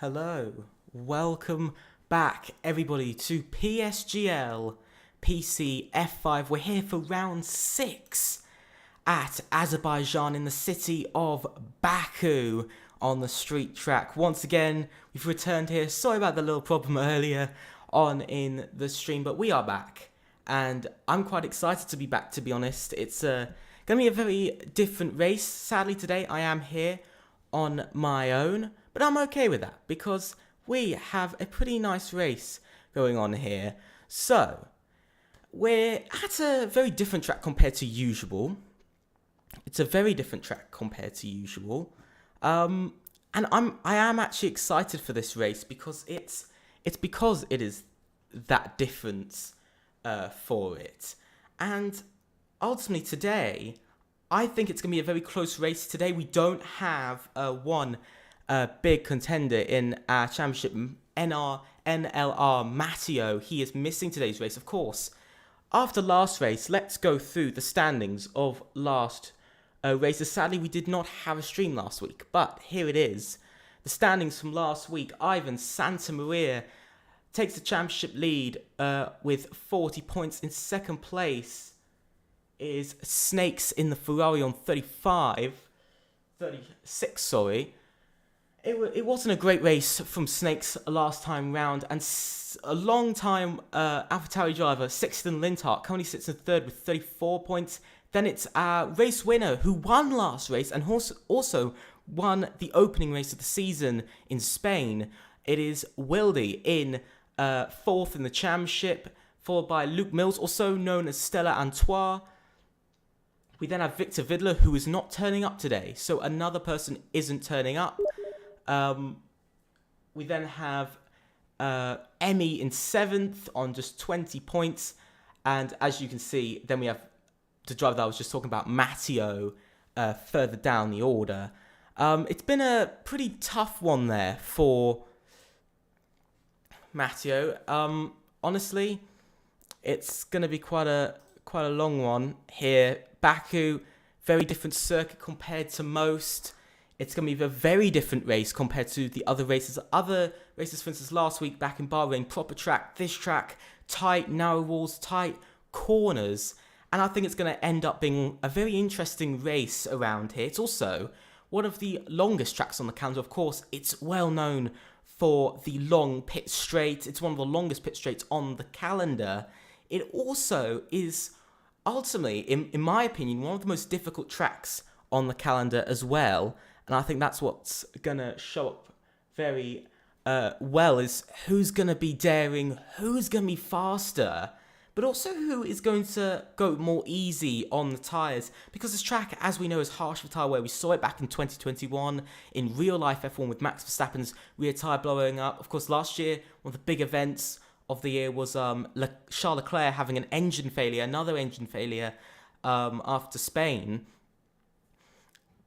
Hello, welcome back everybody to PSGL PC F5. We're here for round 6 at Azerbaijan in the city of Baku on the street track. Once again, we've returned here. Sorry about the little problem earlier on in the stream, but we are back. And I'm quite excited to be back, to be honest. It's going to be a very different race. Sadly, today I am here on my own. But I'm okay with that because we have a pretty nice race going on here. So, we're at a very different track compared to usual. It's a very different track compared to usual. And I am actually excited for this race because it's because it is that different for it. And ultimately today, I think it's going to be a very close race. Today we don't have one big contender in our championship, NLR Matteo. He is missing today's race, of course. After last race, let's go through the standings of last races. Sadly, we did not have a stream last week, but here it is. The standings from last week. Ivan Santamaria takes the championship lead with 40 points. In second place is Snakes in the Ferrari on 36, sorry. It wasn't a great race from Snakes last time round, and a long time AlphaTauri driver, Sexton Linthart, currently sits in third with 34 points. Then it's our race winner who won last race and also won the opening race of the season in Spain. It is Wildy in fourth in the championship, followed by Luke Mills, also known as Stella Antoine. We then have Victor Vidler, who is not turning up today, so another person isn't turning up. We then have Emmy in 7th on just 20 points. And as you can see, then we have the driver that I was just talking about, Matteo, further down the order. It's been a pretty tough one there for Matteo. Honestly, it's going to be quite a long one here. Baku, very different circuit compared to most. It's going to be a very different race compared to the other races. Other races, for instance, last week back in Bahrain, proper track, this track, tight, narrow walls, tight corners. And I think it's going to end up being a very interesting race around here. It's also one of the longest tracks on the calendar. Of course, it's well known for the long pit straight. It's one of the longest pit straights on the calendar. It also is ultimately, in my opinion, one of the most difficult tracks on the calendar as well. And I think that's what's going to show up very well, is who's going to be daring, who's going to be faster, but also who is going to go more easy on the tyres. Because this track, as we know, is harsh for tyre wear. We saw it back in 2021 in real-life F1 with Max Verstappen's rear tyre blowing up. Of course, last year, one of the big events of the year was Charles Leclerc having an engine failure, another engine failure after Spain.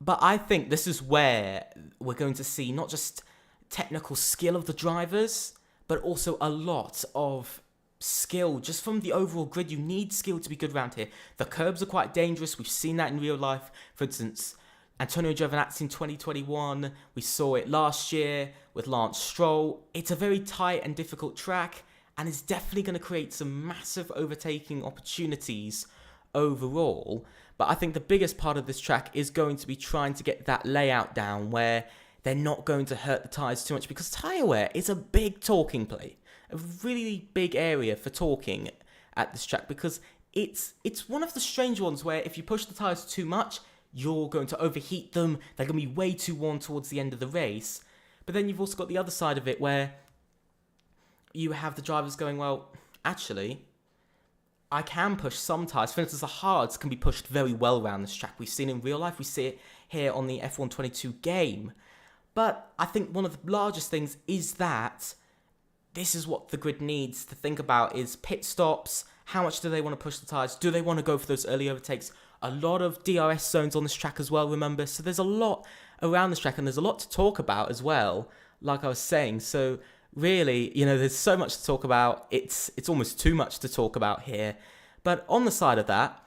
But I think this is where we're going to see not just technical skill of the drivers, but also a lot of skill just from the overall grid. You need skill to be good around here. The curbs are quite dangerous. We've seen that in real life. For instance, Antonio Giovinazzi in 2021. We saw it last year with Lance Stroll. It's a very tight and difficult track, and it's definitely going to create some massive overtaking opportunities overall. But I think the biggest part of this track is going to be trying to get that layout down where they're not going to hurt the tyres too much, because tyre wear is a big talking play, a really big area for talking at this track, because it's one of the strange ones where if you push the tyres too much, you're going to overheat them. They're going to be way too worn towards the end of the race. But then you've also got the other side of it where you have the drivers going, well, actually, I can push some tyres. For instance, the hards can be pushed very well around this track. We've seen it in real life. We see it here on the F1 22 game. But I think one of the largest things is that this is what the grid needs to think about, is pit stops. How much do they want to push the tyres? Do they want to go for those early overtakes? A lot of DRS zones on this track as well, remember. So there's a lot around this track, and there's a lot to talk about as well, like I was saying. So really, there's so much to talk about. It's almost too much to talk about here. But on the side of that,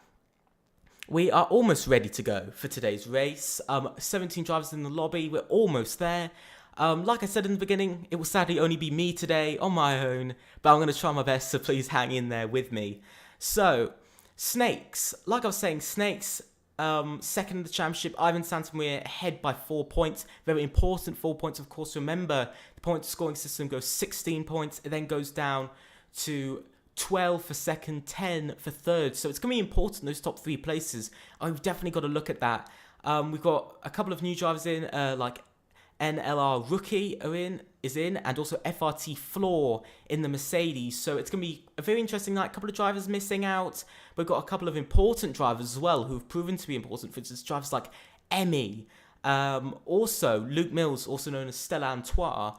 we are almost ready to go for today's race. 17 drivers in the lobby. We're almost there. Like I said in the beginning, it will sadly only be me today on my own, but I'm going to try my best, so please hang in there with me. So, Snakes. Like I was saying, Snakes, second in the championship. Ivan Santamaria ahead by 4 points. Very important 4 points, of course. Remember, the point scoring system goes 16 points. It then goes down to 12 for second, 10 for third. So it's going to be important, those top 3 places. I've definitely got to look at that. We've got a couple of new drivers in, like NLR Rookie is in, and also FRT Floor in the Mercedes. So it's going to be a very interesting night. A couple of drivers missing out. We've got a couple of important drivers as well who've proven to be important. For instance, drivers like Emmy. Also, Luke Mills, also known as Stella Artois.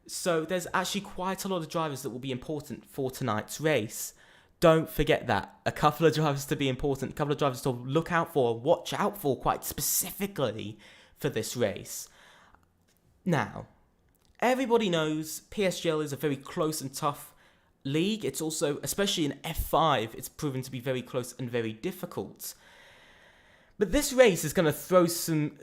So there's actually quite a lot of drivers that will be important for tonight's race. Don't forget that. A couple of drivers to be important. A couple of drivers to look out for, watch out for quite specifically for this race. Now, everybody knows PSGL is a very close and tough league. It's also, especially in F5, it's proven to be very close and very difficult. But this race is going to throw some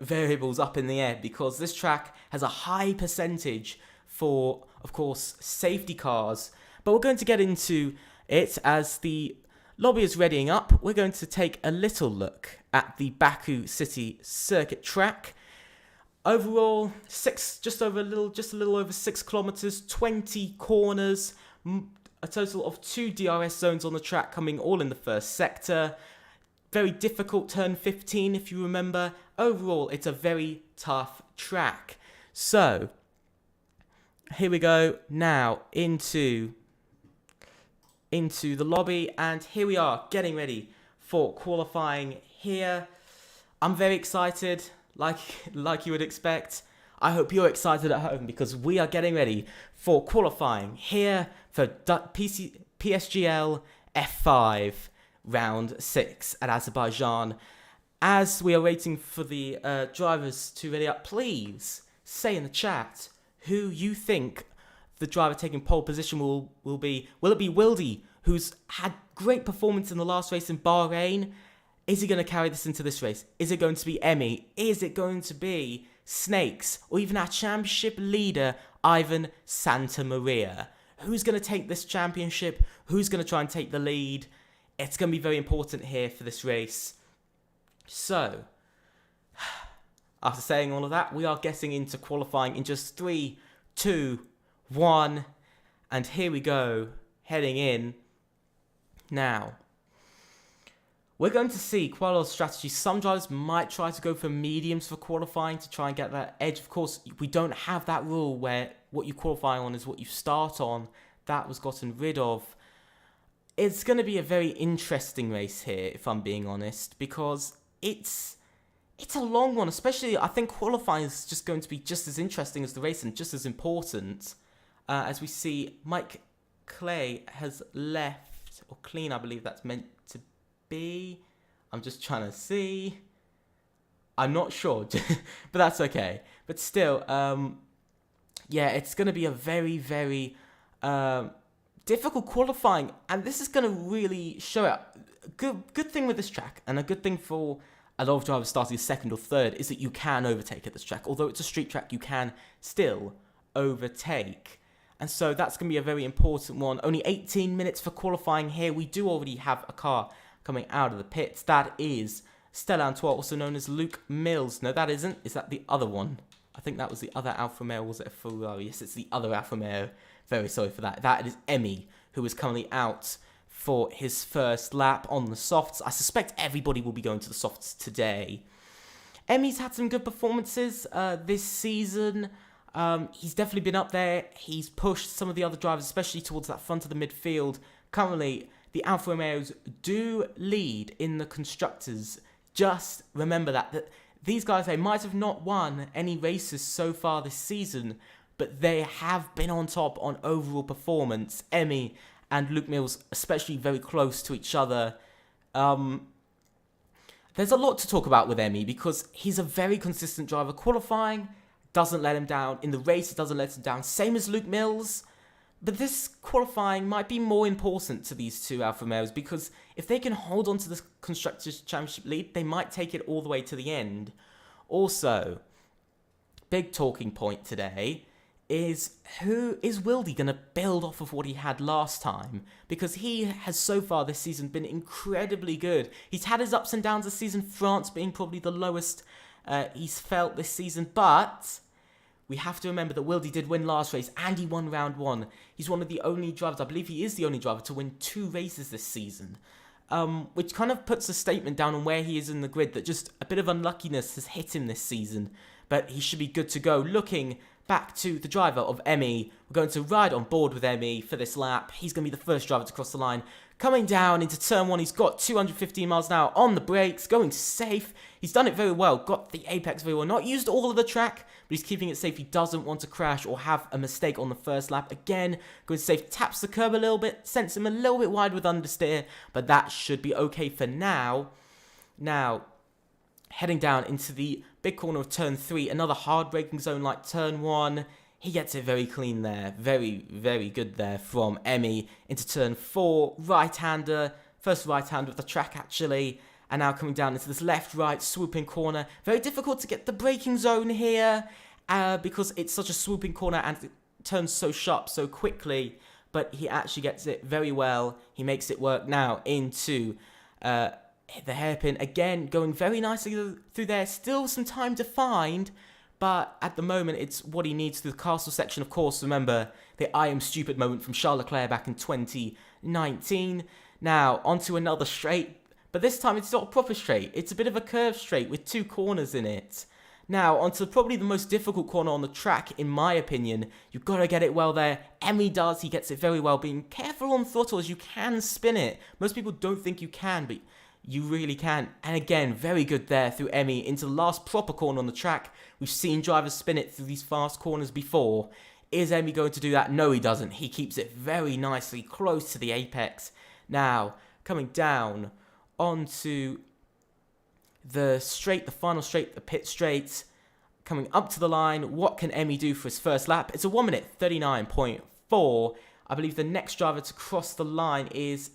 variables up in the air, because this track has a high percentage for, of course, safety cars. But we're going to get into it as the lobby is readying up. We're going to take a little look at the Baku City Circuit track. Overall, just a little over 6 kilometers, 20 corners, a total of 2 DRS zones on the track, coming all in the first sector. Very difficult turn 15, if you remember. Overall, it's a very tough track. So, here we go now into the lobby, and here we are getting ready for qualifying here. I'm very excited. Like you would expect. I hope you're excited at home, because we are getting ready for qualifying here for PSGL F5 round 6 at Azerbaijan. As we are waiting for the drivers to ready up, please say in the chat who you think the driver taking pole position will be. Will it be Wildy, who's had great performance in the last race in Bahrain? Is he going to carry this into this race? Is it going to be Emmy? Is it going to be Snakes? Or even our championship leader, Ivan Santamaria? Who's going to take this championship? Who's going to try and take the lead? It's going to be very important here for this race. So, after saying all of that, we are getting into qualifying in just 3, 2, 1. And here we go, heading in now. We're going to see quite a lot of strategies. Some drivers might try to go for mediums for qualifying to try and get that edge. Of course, we don't have that rule where what you qualify on is what you start on. That was gotten rid of. It's going to be a very interesting race here, if I'm being honest, because it's a long one. Especially, I think qualifying is just going to be just as interesting as the race and just as important. As we see, Mike Clay has left, or Clean, I believe that's meant to be. I'm just trying to see. I'm not sure, but that's okay. But still, yeah, it's going to be a very, very difficult qualifying, and this is going to really show out. Good thing with this track, and a good thing for a lot of drivers starting second or third, is that you can overtake at this track. Although it's a street track, you can still overtake. And so that's going to be a very important one. Only 18 minutes for qualifying here. We do already have a car coming out of the pits. That is Stella Artois, also known as Luke Mills. No, that isn't. Is that the other one? I think that was the other Alfa Romeo. Was it a Ferrari? Yes, it's the other Alfa Romeo. Very sorry for that. That is Emmy, who is currently out for his first lap on the softs. I suspect everybody will be going to the softs today. Emmy's had some good performances this season. He's definitely been up there. He's pushed some of the other drivers, especially towards that front of the midfield. Currently, the Alfa Romeos do lead in the constructors. Just remember that these guys, they might have not won any races so far this season, but they have been on top on overall performance. Emmy and Luke Mills, especially, very close to each other. There's a lot to talk about with Emmy, because he's a very consistent driver. Qualifying doesn't let him down. In the race, it doesn't let him down. Same as Luke Mills. But this qualifying might be more important to these two Alfa Romeos, because if they can hold on to the Constructors' Championship lead, they might take it all the way to the end. Also, big talking point today is who is Wildy going to build off of what he had last time? Because he has so far this season been incredibly good. He's had his ups and downs this season, France being probably the lowest he's felt this season, but we have to remember that Wildy did win last race and he won round 1. He's one of the only drivers, I believe he is the only driver to win 2 races this season. Which kind of puts a statement down on where he is in the grid, that just a bit of unluckiness has hit him this season. But he should be good to go. Looking back to the driver of Emmy, we're going to ride on board with Emmy for this lap. He's going to be the first driver to cross the line. Coming down into turn 1, he's got 215 miles an hour on the brakes, going safe. He's done it very well, got the apex very well. Not used all of the track, but he's keeping it safe. He doesn't want to crash or have a mistake on the first lap. Again, going safe, taps the curb a little bit, sends him a little bit wide with understeer, but that should be okay for now. Now, heading down into the big corner of turn 3, another hard braking zone like turn 1. He gets it very clean there. Very, very good there from Emmy. Into turn 4, right-hander. First right-hander of the track, actually. And now coming down into this left-right swooping corner. Very difficult to get the braking zone here because it's such a swooping corner and it turns so sharp so quickly. But he actually gets it very well. He makes it work now into the hairpin. Again, going very nicely through there. Still some time to find. But at the moment, it's what he needs through the castle section. Of course, remember the I am stupid moment from Charles Leclerc back in 2019. Now, onto another straight. But this time, it's not a proper straight. It's a bit of a curved straight with 2 corners in it. Now, onto probably the most difficult corner on the track, in my opinion. You've got to get it well there. Emmy does. He gets it very well. Being careful on throttle as you can spin it. Most people don't think you can, but you really can. And again, very good there through Emmy into the last proper corner on the track. We've seen drivers spin it through these fast corners before. Is Emmy going to do that? No, he doesn't. He keeps it very nicely close to the apex. Now, coming down onto the straight, the final straight, the pit straight. Coming up to the line, what can Emmy do for his first lap? It's a 1 minute 39.4. I believe the next driver to cross the line is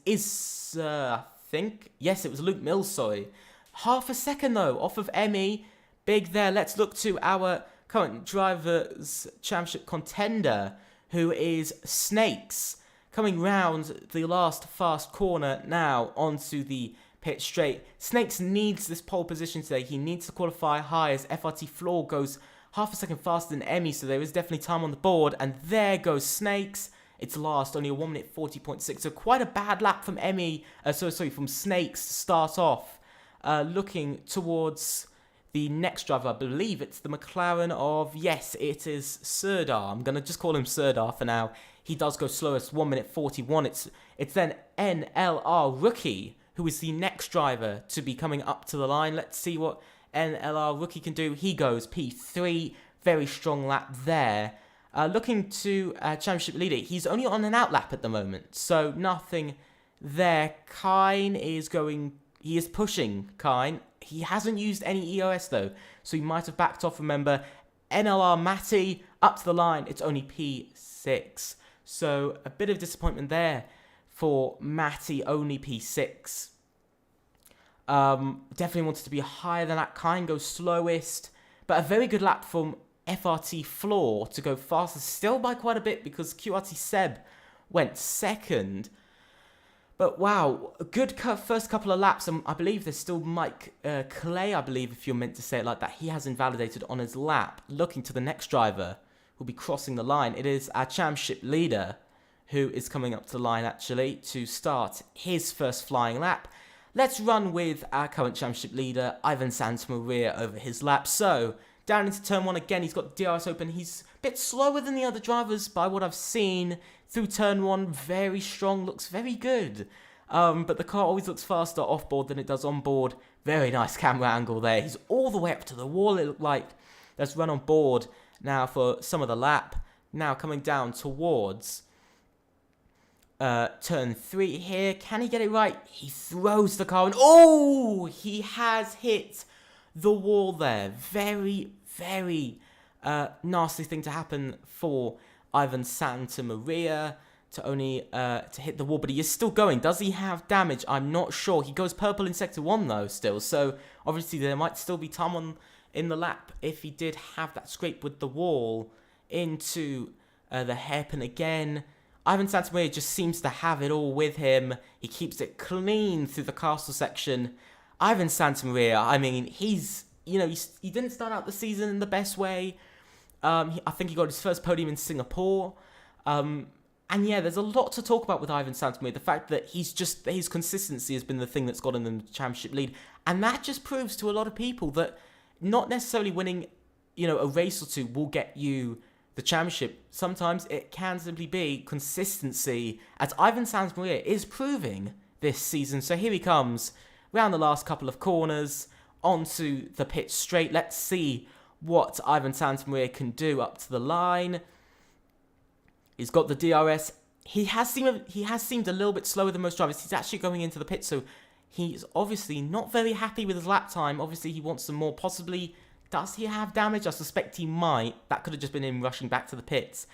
I think. Yes, it was Luke Mills, sorry. Half a second, though, off of Emmy. Big there. Let's look to our current Drivers' Championship contender, who is Snakes. Coming round the last fast corner now onto the pit straight. Snakes needs this pole position today. He needs to qualify high as FRT Floor goes half a second faster than Emmy, so there is definitely time on the board. And there goes Snakes. It's last, only a 1 minute 40.6. So quite a bad lap from from Snakes to start off. Looking towards the next driver, I believe it's the McLaren of, yes, it is Serdar. I'm going to just call him Serdar for now. He does go slowest, 1 minute 41. It's then NLR Rookie, who is the next driver to be coming up to the line. Let's see what NLR Rookie can do. He goes P3, very strong lap there. Looking to championship leader, he's only on an out lap at the moment, so nothing there. Kine is he is pushing Kine. He hasn't used any EOS though, so he might have backed off, remember. NLR Matty up to the line, it's only P6. So a bit of disappointment there for Matty, only P6. Definitely wanted to be higher than that. Kine goes slowest, but a very good lap from FRT Floor to go faster, still by quite a bit because QRT Seb went second. But wow, a good first couple of laps, and I believe there's still Mike Clay, I believe, if you're meant to say it like that. He has invalidated on his lap. Looking to the next driver who'll be crossing the line. It is our championship leader who is coming up to the line, actually, to start his first flying lap. Let's run with our current championship leader, Ivan Santamaria, over his lap. So, down into turn 1 again, he's got DRS open. He's a bit slower than the other drivers by what I've seen. Through turn 1, very strong, looks very good. But the car always looks faster off-board than it does on-board. Very nice camera angle there. He's all the way up to the wall, it looked like. Let's run on board now for some of the lap. Now coming down towards turn 3 here. Can he get it right? He throws the car and oh, he has hit the wall there. Very, very nasty thing to happen for Ivan Santamaria to only to hit the wall, but he is still going. Does he have damage? I'm not sure. He goes purple in sector 1 though still, so obviously there might still be time on in the lap if he did have that scrape with the wall into the hairpin again. Ivan Santamaria just seems to have it all with him. He keeps it clean through the castle section. Ivan Santamaria, I mean, he didn't start out the season in the best way. I think he got his first podium in Singapore. And yeah, there's a lot to talk about with Ivan Santamaria. The fact that his consistency has been the thing that's gotten him the championship lead. And that just proves to a lot of people that not necessarily winning, a race or two will get you the championship. Sometimes it can simply be consistency, as Ivan Santamaria is proving this season. So here he comes, round the last couple of corners, onto the pit straight. Let's see what Ivan Santamaria can do up to the line. He's got the DRS. He has seemed a little bit slower than most drivers. He's actually going into the pit, so he's obviously not very happy with his lap time. Obviously, he wants some more. Possibly, does he have damage? I suspect he might. That could have just been him rushing back to the pits.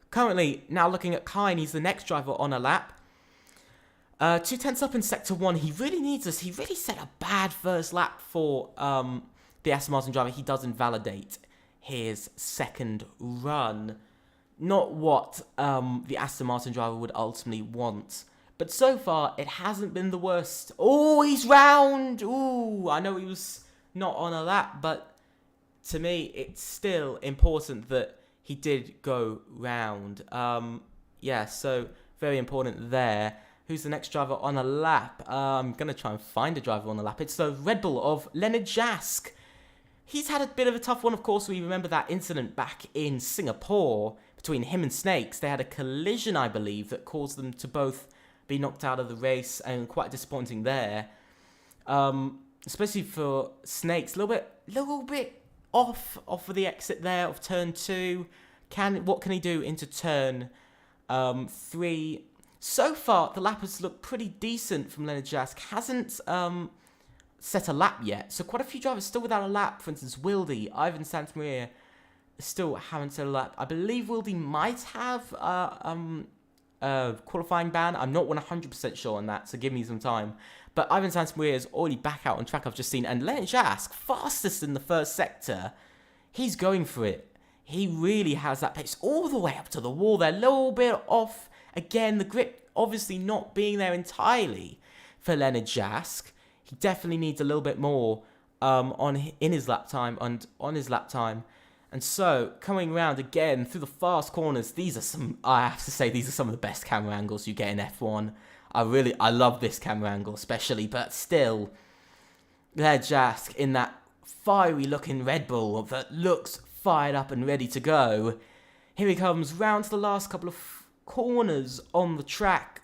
Currently, now looking at Kine, he's the next driver on a lap. 2 tenths up in Sector 1. He really needs us. He really set a bad first lap for the Aston Martin driver. He does invalidate his second run. Not what the Aston Martin driver would ultimately want. But so far, it hasn't been the worst. Oh, he's round! Ooh, I know he was not on a lap, but to me, it's still important that he did go round. Yeah, so very important there. Who's the next driver on a lap? I'm going to try and find a driver on a lap. It's the Red Bull of Leonard Jask. He's had a bit of a tough one, of course. We remember that incident back in Singapore between him and Snakes. They had a collision, I believe, that caused them to both be knocked out of the race, and quite disappointing there. Especially for Snakes, a little bit off of the exit there of turn 2. What can he do into turn 3? So far, the lap has looked pretty decent from Leonard Jask. Hasn't set a lap yet, so quite a few drivers still without a lap. For instance, Wildy, Ivan Santamaria still haven't set a lap. I believe Wildy might have qualifying ban. I'm not 100% sure on that, so give me some time. But Ivan Santamaria is already back out on track, I've just seen. And Leonard Jask, fastest in the first sector. He's going for it. He really has that pace all the way up to the wall there. A little bit off. Again, the grip obviously not being there entirely for Leonard Jask. He definitely needs a little bit more in his lap time and on his lap time. And so, coming around again through the fast corners, I have to say, these are some of the best camera angles you get in F1. I love this camera angle especially, but still, Leonard Jask in that fiery looking Red Bull that looks fired up and ready to go. Here he comes round to the last couple of corners on the track.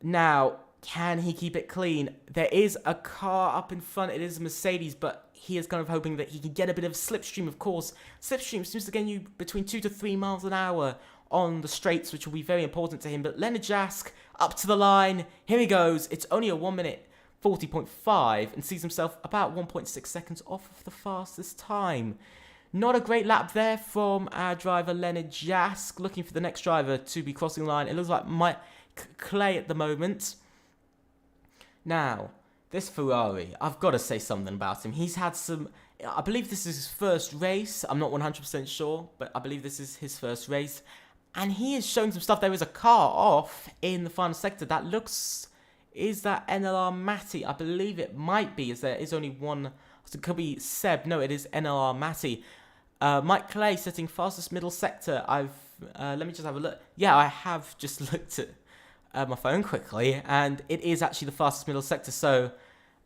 Now, can he keep it clean? There is a car up in front. It is a Mercedes, but he is kind of hoping that he can get a bit of a slipstream, of course. Slipstream seems to get you between 2 to 3 miles an hour on the straights, which will be very important to him. But Leonard Jask up to the line. Here he goes. It's only a 1 minute 40.5 and sees himself about 1.6 seconds off of the fastest time. Not a great lap there from our driver Leonard Jask. Looking for the next driver to be crossing the line. It looks like Mike Clay at the moment. Now, this Ferrari, I've got to say something about him. He's had some, I believe this is his first race. I'm not 100% sure, but I believe this is his first race. And he is showing some stuff. There is a car off in the final sector. That looks, is that NLR Matty? I believe it might be, as there is only one. So it could be Seb. No, it is NLR Matty. Mike Clay sitting fastest middle sector. Let me just have a look. Yeah, I have just looked at my phone quickly, and it is actually the fastest middle sector. So,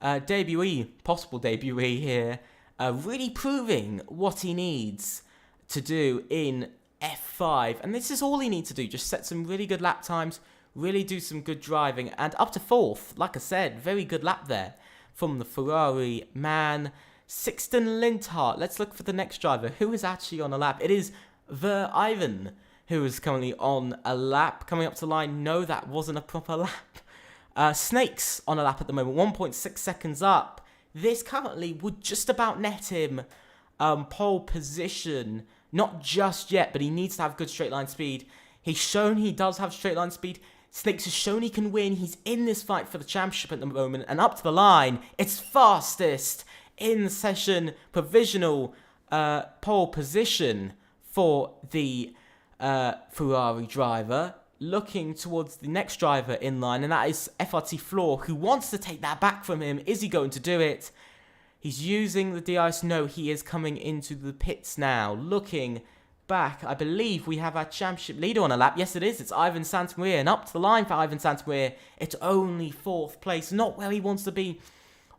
possible debutee here, really proving what he needs to do in F5. And this is all he needs to do, just set some really good lap times, really do some good driving, and up to 4th, like I said, very good lap there from the Ferrari man, Sixten Linthart. Let's look for the next driver, who is actually on a lap. It is the Ivan, who is currently on a lap. Coming up to the line, no, that wasn't a proper lap. Snakes on a lap at the moment, 1.6 seconds up. This currently would just about net him pole position. Not just yet, but he needs to have good straight line speed. He's shown he does have straight line speed. Snakes has shown he can win. He's in this fight for the championship at the moment. And up to the line, it's fastest in session provisional pole position for the Ferrari driver, looking towards the next driver in line, and that is FRT Floor, who wants to take that back from him. Is he going to do it? He's using the DRS. No, he is coming into the pits now. Looking back, I believe we have our championship leader on a lap. Yes, it is. It's Ivan Santamaria, and up to the line for Ivan Santamaria. It's only 4th place, not where he wants to be.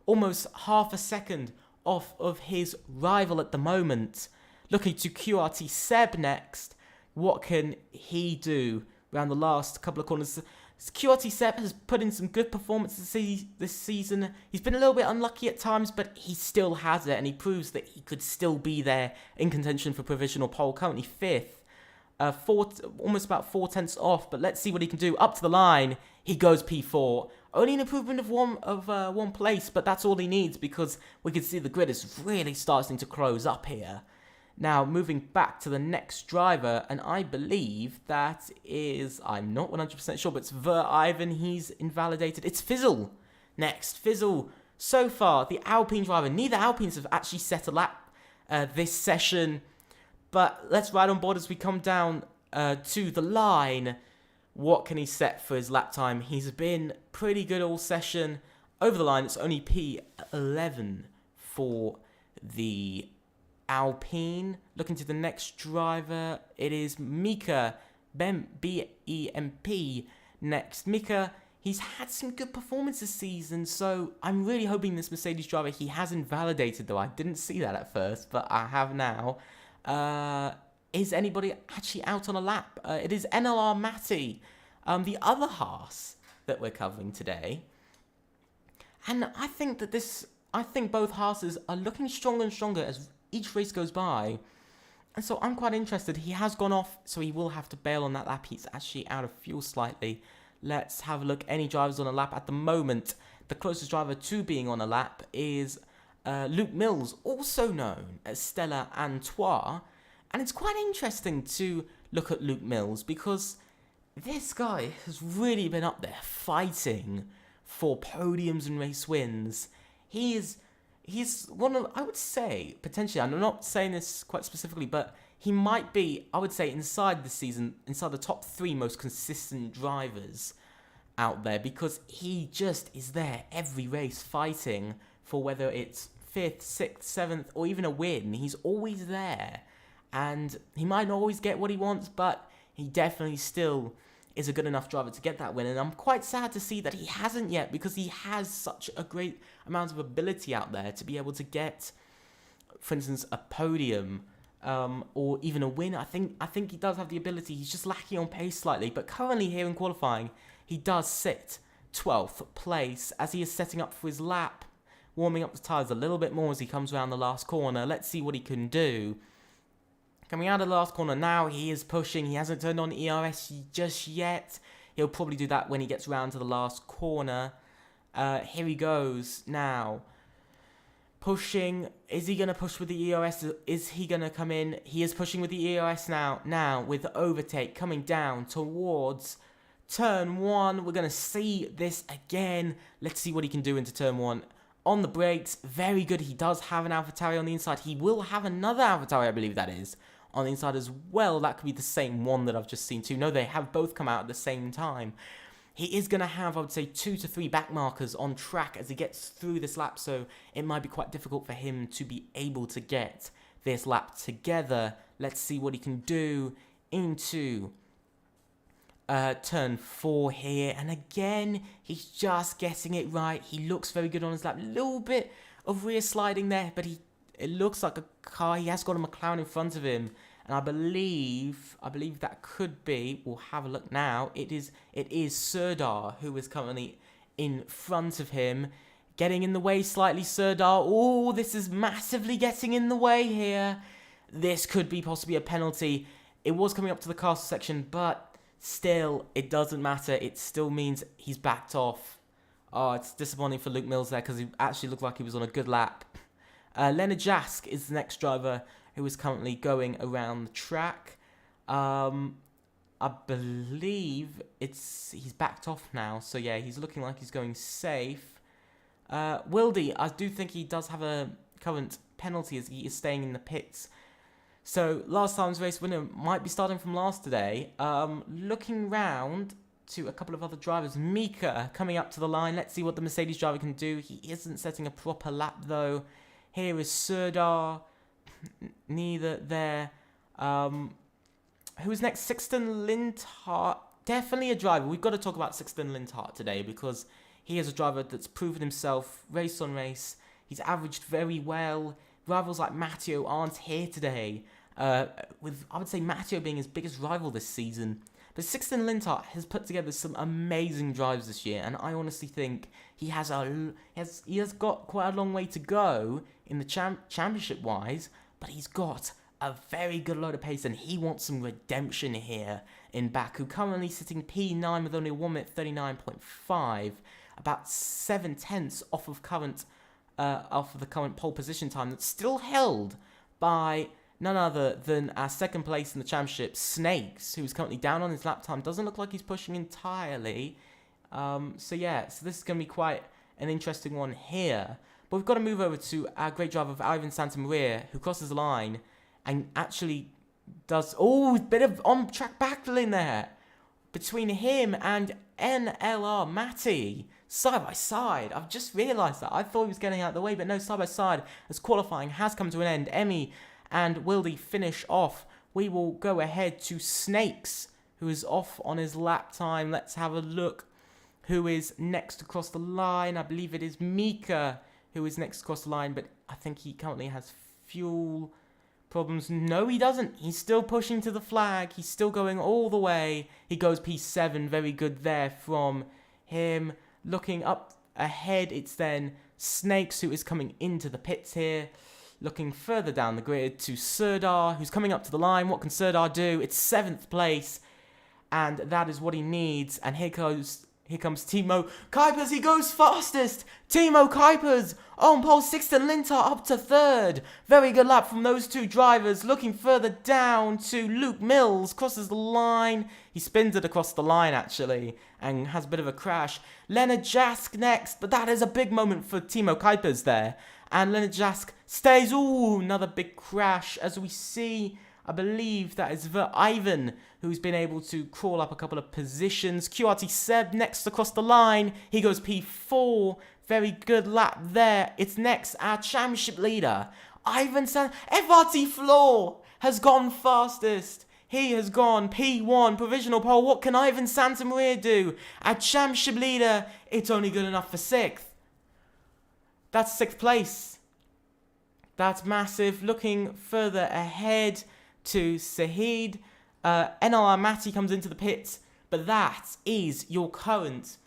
Almost half a second off of his rival at the moment. Looking to QRT Seb next. What can he do around the last couple of corners? QRT Seb has put in some good performances this season. He's been a little bit unlucky at times, but he still has it, and he proves that he could still be there in contention for provisional pole. Currently 5th, almost about 4 tenths off, but let's see what he can do. Up to the line, he goes P4. Only an improvement of one place, but that's all he needs, because we can see the grid is really starting to close up here. Now, moving back to the next driver, and I believe that is, I'm not 100% sure, but it's Ivan. He's invalidated. It's Fizzle next. Fizzle, so far, the Alpine driver. Neither Alpines have actually set a lap this session, but let's ride on board as we come down to the line. What can he set for his lap time? He's been pretty good all session. Over the line, it's only P11 for the Alpine. Looking to the next driver, it is Mika B-E-M-P next. Mika, he's had some good performances this season, so I'm really hoping this Mercedes driver, he has invalidated though. I didn't see that at first, but I have now. Is anybody actually out on a lap? It is NLR Matty, the other Haas that we're covering today. And I think that both Haases are looking stronger and stronger as each race goes by. And so I'm quite interested. He has gone off, so he will have to bail on that lap. He's actually out of fuel slightly. Let's have a look. Any drivers on a lap at the moment? The closest driver to being on a lap is Luke Mills, also known as Stella Artois. And it's quite interesting to look at Luke Mills, because this guy has really been up there fighting for podiums and race wins. He's one of, I would say, potentially, I'm not saying this quite specifically, but he might be, I would say, inside the season, inside the top 3 most consistent drivers out there, because he just is there every race fighting for whether it's 5th, 6th, 7th, or even a win. He's always there, and he might not always get what he wants, but he definitely still is a good enough driver to get that win. And I'm quite sad to see that he hasn't yet, because he has such a great amount of ability out there to be able to get, for instance, a podium or even a win. I think he does have the ability. He's just lacking on pace slightly. But currently here in qualifying, he does sit 12th place as he is setting up for his lap, warming up the tyres a little bit more as he comes around the last corner. Let's see what he can do. Coming out of the last corner now, he is pushing. He hasn't turned on ERS just yet. He'll probably do that when he gets round to the last corner. Here he goes now. Pushing. Is he going to push with the ERS? Is he going to come in? He is pushing with the ERS now. Now with the overtake coming down towards turn 1. We're going to see this again. Let's see what he can do into turn 1. On the brakes, very good. He does have an AlphaTauri on the inside. He will have another AlphaTauri, I believe that is, on the inside as well. That could be the same one that I've just seen too. No, they have both come out at the same time. He is going to have, I would say, 2 to 3 back markers on track as he gets through this lap, so it might be quite difficult for him to be able to get this lap together. Let's see what he can do into turn 4 here, and again, he's just getting it right. He looks very good on his lap. A little bit of rear sliding there, but it looks like a car. He has got a McLaren in front of him, and I believe that could be, we'll have a look now, it is Serdar who is currently in front of him, getting in the way slightly. Serdar, oh, this is massively getting in the way here. This could be possibly a penalty. It was coming up to the castle section, but still, it doesn't matter. It still means he's backed off. Oh, it's disappointing for Luke Mills there, because he actually looked like he was on a good lap. Leonard Jask is the next driver who is currently going around the track. I believe he's backed off now. So yeah, he's looking like he's going safe. Wildy, I do think he does have a current penalty as he is staying in the pits. So last time's race winner might be starting from last today. Looking round to a couple of other drivers. Mika coming up to the line. Let's see what the Mercedes driver can do. He isn't setting a proper lap though. Here is Serdar. Neither there. Who's next? Sixten Lindhart. Definitely a driver. We've got to talk about Sixten Lindhart today because he is a driver that's proven himself race on race. He's averaged very well. Rivals like Matteo aren't here today. With, I would say, Matteo being his biggest rival this season. But Sixten Lindhart has put together some amazing drives this year, and I honestly think he has got quite a long way to go in the championship-wise, but he's got a very good load of pace, and he wants some redemption here in Baku. Currently sitting P9 with only a 1 minute 39.5, about 7/10 off of the current pole position time. That's still held by none other than our second place in the championship, Snakes, who's currently down on his lap time. Doesn't look like he's pushing entirely. So this is going to be quite an interesting one here. But we've got to move over to our great driver of Ivan Santamaria, who crosses the line and actually does... Oh, a bit of on-track battling there between him and NLR Matty. Side by side. I've just realised that. I thought he was getting out of the way, but no, side by side, as qualifying has come to an end. Emmy and Wildy finish off. We will go ahead to Snakes, who is off on his lap time. Let's have a look who is next across the line. I believe it is Mika who is next across the line, but I think he currently has fuel problems. No, he doesn't. He's still pushing to the flag. He's still going all the way. He goes P7. Very good there from him. Looking up ahead, it's then Snakes who is coming into the pits here. Looking further down the grid to Serdar, who's coming up to the line. What can Serdar do? It's 7th place, and that is what he needs. And here comes Timo Kuipers. He goes fastest. Timo Kuipers on pole. Sixten Lindhart up to 3rd. Very good lap from those two drivers. Looking further down to Luke Mills. Crosses the line. He spins it across the line, actually, and has a bit of a crash. Leonard Jask next, but that is a big moment for Timo Kuipers there. And Leonard Jask stays. Ooh, another big crash. As we see, I believe that is Ivan, who's been able to crawl up a couple of positions. QRT Seb next across the line. He goes P4. Very good lap there. It's next our championship leader, Ivan FRT Floor has gone fastest. He has gone P1, provisional pole. What can Ivan Santamaria do? Our championship leader, it's only good enough for 6th. That's 6th place. That's massive. Looking further ahead to Sahid. NLR Matty comes into the pits. But that is your current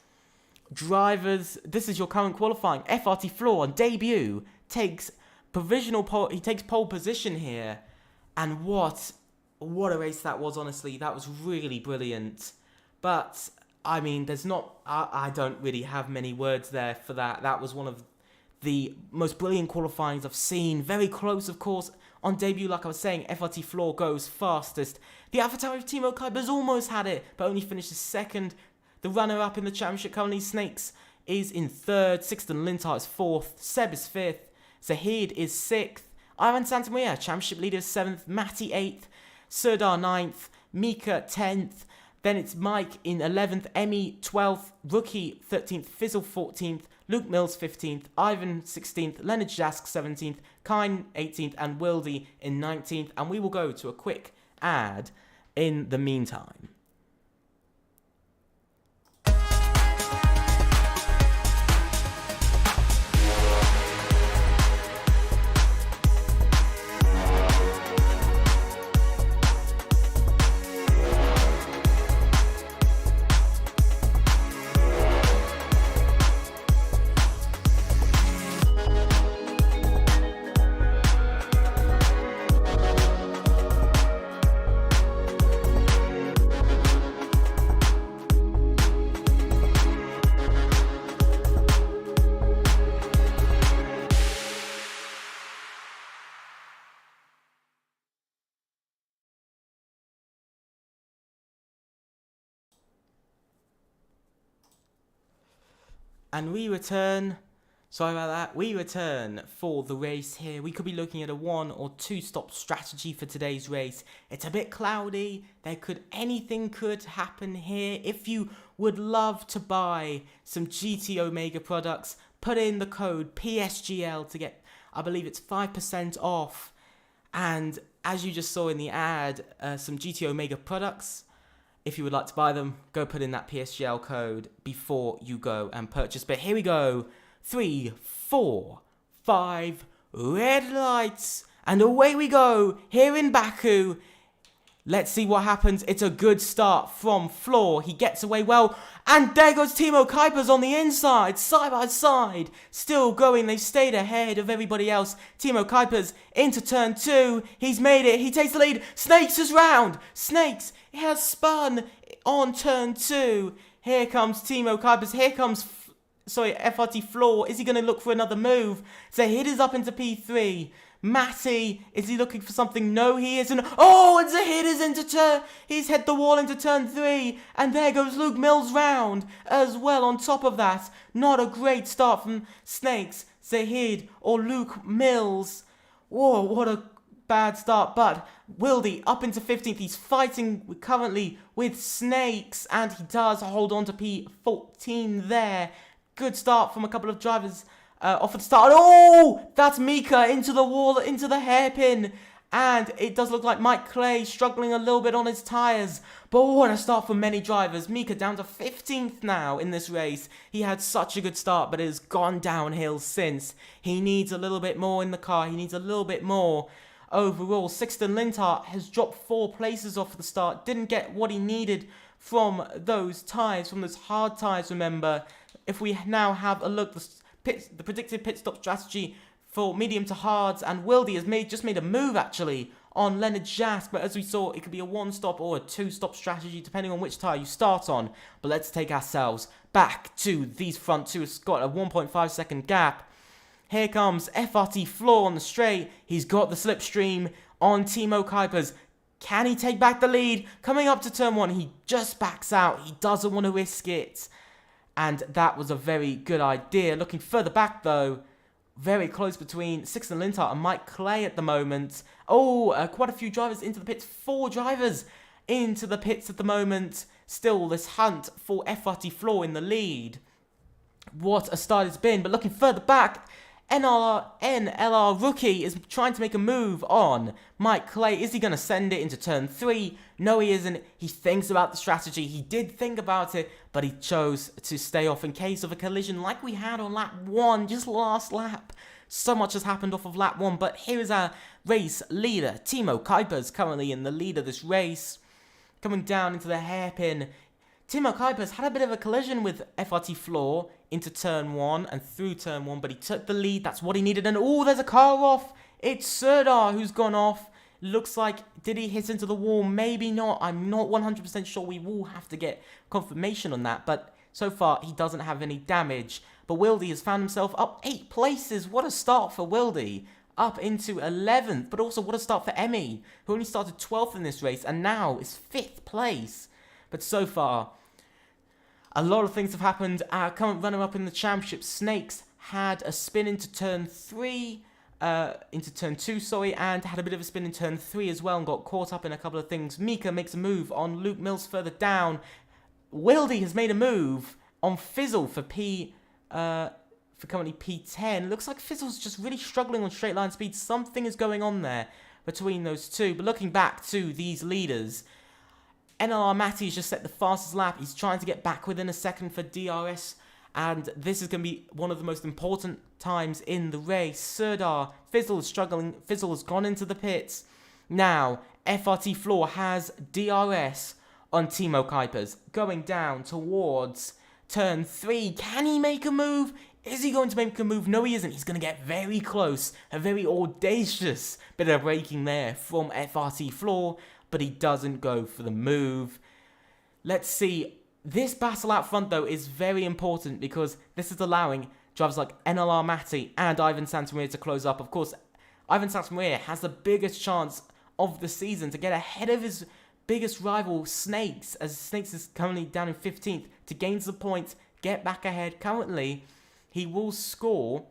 drivers. This is your current qualifying. FRT Floor on debut takes provisional pole. He takes pole position here. And what a race that was, honestly. That was really brilliant. But, I mean, I don't really have many words there for that. That was one of the most brilliant qualifyings I've seen. Very close, of course. On debut, like I was saying, FRT Floor goes fastest. The AlphaTauri of Timo Kuipers almost had it, but only finishes 2nd. The runner-up in the championship, currently Snakes, is in 3rd. Sixten Lindhart is 4th. Seb is 5th. Zahid is 6th. Ivan Santamaria, championship leader, is 7th. Matty 8th. Serdar 9th. Mika 10th. Then it's Mike in 11th. Emmy 12th. Rookie 13th. Fizzle 14th. Luke Mills 15th, Ivan 16th, Leonard Jask 17th, Kine 18th, and Wildy in 19th. And we will go to a quick ad in the meantime. And we return Sorry about that. We return for the race here. We could be looking at a 1 or 2 stop strategy for today's race. It's a bit cloudy. Anything could happen here. If you would love to buy some GT Omega products, put in the code PSGL to get, I believe it's 5% off. And as you just saw in the ad, some GT Omega products. If you would like to buy them, go put in that PSGL code before you go and purchase. But here we go. 3, 4, 5, red lights, and away we go here in Baku. Let's see what happens. It's a good start from Floor. He gets away well, and there goes Timo Kuipers on the inside, side by side, still going. They stayed ahead of everybody else. Timo Kuipers into turn 2. He's made it. He takes the lead. Snakes is round. Snakes has spun on turn 2. Here comes Timo Kuipers. Here comes FRT Floor. Is he going to look for another move? Zahid is up into P3. Matty, is he looking for something? No, he isn't. Oh, and Zahid is into turn. He's hit the wall into turn 3. And there goes Luke Mills round as well on top of that. Not a great start from Snakes, Zahid, or Luke Mills. Whoa, what a bad start. But Wildy up into 15th. He's fighting currently with Snakes. And he does hold on to P14 there. Good start from a couple of drivers off at the start. Oh, that's Mika into the wall, into the hairpin. And it does look like Mike Clay struggling a little bit on his tyres. But what a start for many drivers. Mika down to 15th now in this race. He had such a good start, but it has gone downhill since. He needs a little bit more in the car. He needs a little bit more overall. Sixten Linthart has dropped 4 places off the start. Didn't get what he needed from those tyres, from those hard tyres, remember. If we now have a look, the predicted pit stop strategy for medium to hards, and Wildy has just made a move actually on Leonard Jask, but as we saw, it could be a 1-stop or a 2-stop strategy depending on which tyre you start on. But let's take ourselves back to these front two. It's got a 1.5 second gap. Here comes FRT Floor on the straight. He's got the slipstream on Timo Kuipers. Can he take back the lead? Coming up to turn 1, he just backs out. He doesn't want to risk it. And that was a very good idea. Looking further back, though, very close between Sixten Linthart and Mike Clay at the moment. Oh, quite a few drivers into the pits. 4 drivers into the pits at the moment. Still, this hunt for FRT Floor in the lead. What a start it's been. But looking further back, NLR Rookie is trying to make a move on Mike Clay. Is he going to send it into turn 3? No, he isn't. He thinks about the strategy. He did think about it, but he chose to stay off in case of a collision like we had on lap 1, just last lap. So much has happened off of lap 1, but here is our race leader. Timo Kuipers currently in the lead of this race. Coming down into the hairpin. Timo Kuipers had a bit of a collision with FRT Floor into turn 1 and through turn 1, but he took the lead. That's what he needed. And oh, there's a car off. It's Serdar who's gone off. Looks like, did he hit into the wall? Maybe not. I'm not 100% sure. We will have to get confirmation on that. But so far, he doesn't have any damage. But Wildy has found himself up 8 places. What a start for Wildy. Up into 11th. But also, what a start for Emmy, who only started 12th in this race and now is 5th place. But so far, a lot of things have happened. Our current runner-up in the championship, Snakes, had a spin into turn 3, into turn 2, and had a bit of a spin in turn 3 as well and got caught up in a couple of things. Mika makes a move on Luke Mills further down. Wildy has made a move on Fizzle for currently P10. Looks like Fizzle's just really struggling on straight line speed. Something is going on there between those two. But looking back to these leaders, NLR Matty has just set the fastest lap. He's trying to get back within a second for DRS. And this is going to be one of the most important times in the race. Serdar, Fizzle is struggling. Fizzle has gone into the pits. Now, FRT Floor has DRS on Timo Kuipers. Going down towards turn 3. Can he make a move? Is he going to make a move? No, he isn't. He's going to get very close. A very audacious bit of braking there from FRT Floor. But he doesn't go for the move. Let's see. This battle out front, though, is very important because this is allowing drivers like NLR Matty and Ivan Santamaria to close up. Of course, Ivan Santamaria has the biggest chance of the season to get ahead of his biggest rival, Snakes, as Snakes is currently down in 15th, to gain some points, get back ahead. Currently, he will score,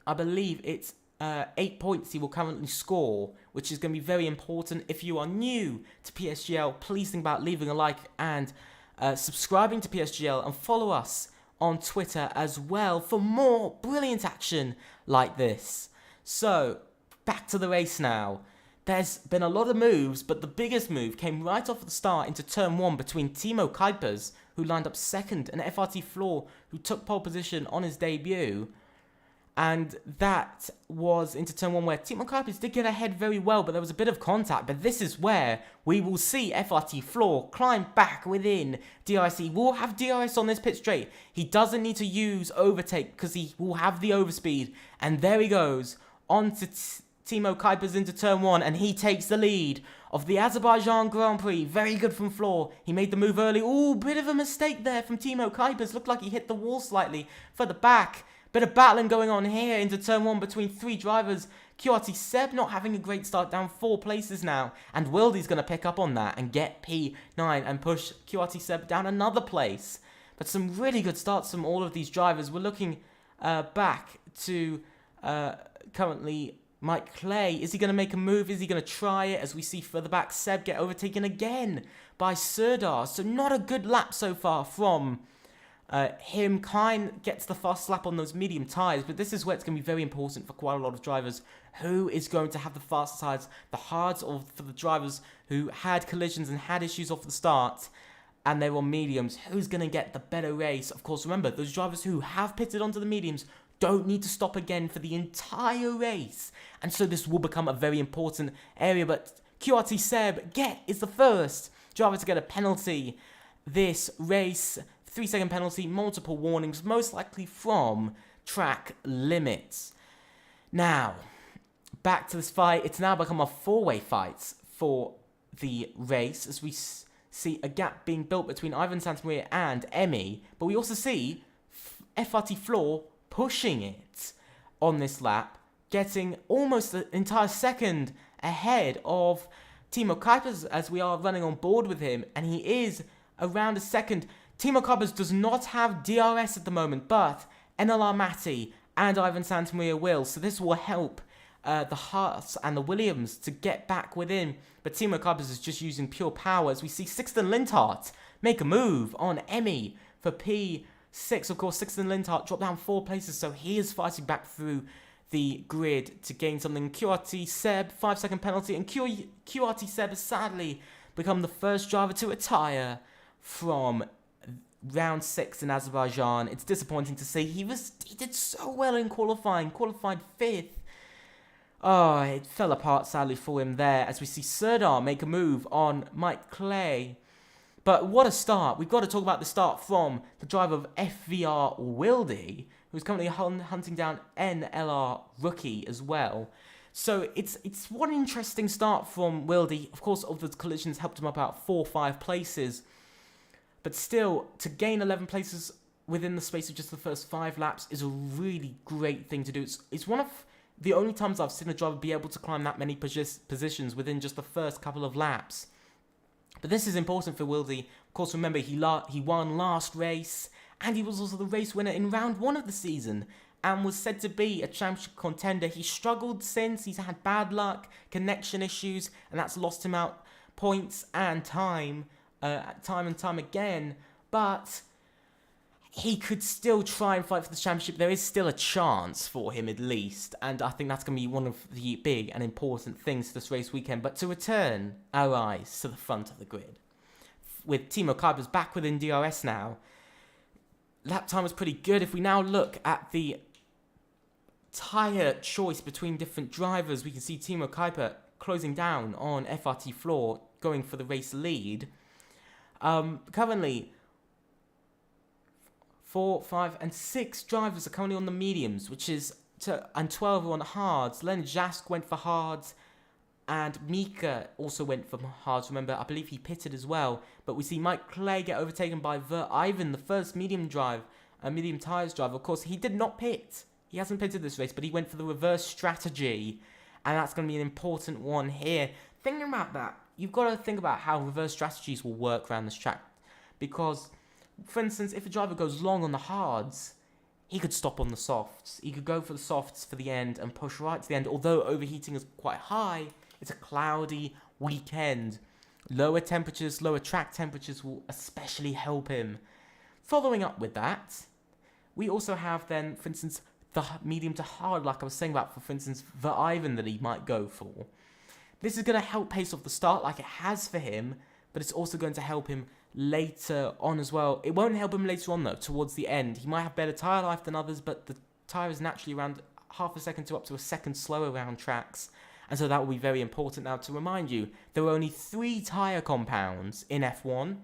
I believe it's 8 points he will currently score, which is going to be very important. If you are new to PSGL, please think about leaving a like and subscribing to PSGL, and follow us on Twitter as well for more brilliant action like this. So, back to the race now. There's been a lot of moves, but the biggest move came right off the start into turn 1 between Timo Kuipers, who lined up second, and FRT Floor, who took pole position on his debut. And that was into turn 1 where Timo Kuipers did get ahead very well, but there was a bit of contact. But this is where we will see FRT Floor climb back within DRS. He will have DRS on this pit straight. He doesn't need to use overtake because he will have the overspeed. And there he goes on to Timo Kuipers into turn 1, and he takes the lead of the Azerbaijan Grand Prix. Very good from Floor. He made the move early. Ooh, bit of a mistake there from Timo Kuipers. Looked like he hit the wall slightly for the back. Bit of battling going on here into turn 1 between 3 drivers. QRT Seb not having a great start, down 4 places now. And Wildy's going to pick up on that and get P9 and push QRT Seb down another place. But some really good starts from all of these drivers. We're looking back to currently Mike Clay. Is he going to make a move? Is he going to try it? As we see further back, Seb get overtaken again by Serdar. So not a good lap so far from him. Kine gets the fast lap on those medium tyres, but this is where it's going to be very important for quite a lot of drivers. Who is going to have the fast tyres, the hards, or for the drivers who had collisions and had issues off the start, and they were on mediums? Who's going to get the better race? Of course, remember, those drivers who have pitted onto the mediums don't need to stop again for the entire race, and so this will become a very important area. But QRT Seb is the first driver to get a penalty this race. 3-second penalty, multiple warnings, most likely from track limits. Now, back to this fight. It's now become a 4-way fight for the race, as we see a gap being built between Ivan Santamaria and Emmy. But we also see FRT Floor pushing it on this lap, getting almost an entire second ahead of Timo Kuipers, as we are running on board with him, and he is around a second. Timo Kuipers does not have DRS at the moment, but NLR Matty and Ivan Santamaria will, so this will help the Haas and the Williams to get back within. But Timo Kuipers is just using pure power, as we see Sixten Lindhart make a move on Emmy for P6. Of course, Sixten Lindhart dropped down 4 places, so he is fighting back through the grid to gain something. QRT Seb, 5-second penalty, and QRT Seb has sadly become the first driver to retire from round 6 in Azerbaijan. It's disappointing to see. He did so well in qualified 5th. Oh, it fell apart sadly for him there, as we see Serdar make a move on Mike Clay. But what a start. We've got to talk about the start from the driver of FVR Wildy, who's currently hunting down NLR Rookie as well. So it's one interesting start from Wildy. Of course, all the collisions helped him up out 4-5 places. But still, to gain 11 places within the space of just the first 5 laps is a really great thing to do. It's one of the only times I've seen a driver be able to climb that many positions within just the first couple of laps. But this is important for Wildy. Of course, remember, he won last race, and he was also the race winner in round 1 of the season, and was said to be a championship contender. He struggled since. He's had bad luck, connection issues, and that's lost him out points and time and time again, but he could still try and fight for the championship. There is still a chance for him, at least, and I think that's going to be one of the big and important things this race weekend. But to return our eyes to the front of the grid, with Timo Kuipers back within DRS now, lap time was pretty good. If we now look at the tyre choice between different drivers, we can see Timo Kuiper closing down on FRT Floor, going for the race lead. Currently, 4, 5, and 6 drivers are currently on the mediums, and 12 are on the hards. Leonard Jask went for hards, and Mika also went for hards. Remember, I believe he pitted as well. But we see Mike Clay get overtaken by Ivan, the first medium tyres driver. Of course, he did not pit. He hasn't pitted this race, but he went for the reverse strategy, and that's going to be an important one here. Thinking about that, you've got to think about how reverse strategies will work around this track. Because, for instance, if a driver goes long on the hards, he could stop on the softs. He could go for the softs for the end and push right to the end. Although overheating is quite high, it's a cloudy weekend. Lower temperatures, lower track temperatures will especially help him. Following up with that, we also have then, for instance, the medium to hard, like I was saying about, for instance, the Ivan that he might go for. This is going to help pace off the start like it has for him, but it's also going to help him later on as well. It won't help him later on though, towards the end. He might have better tyre life than others, but the tyre is naturally around half a second to up to a second slower around tracks. And so that will be very important. Now, to remind you, there are only 3 tyre compounds in F1.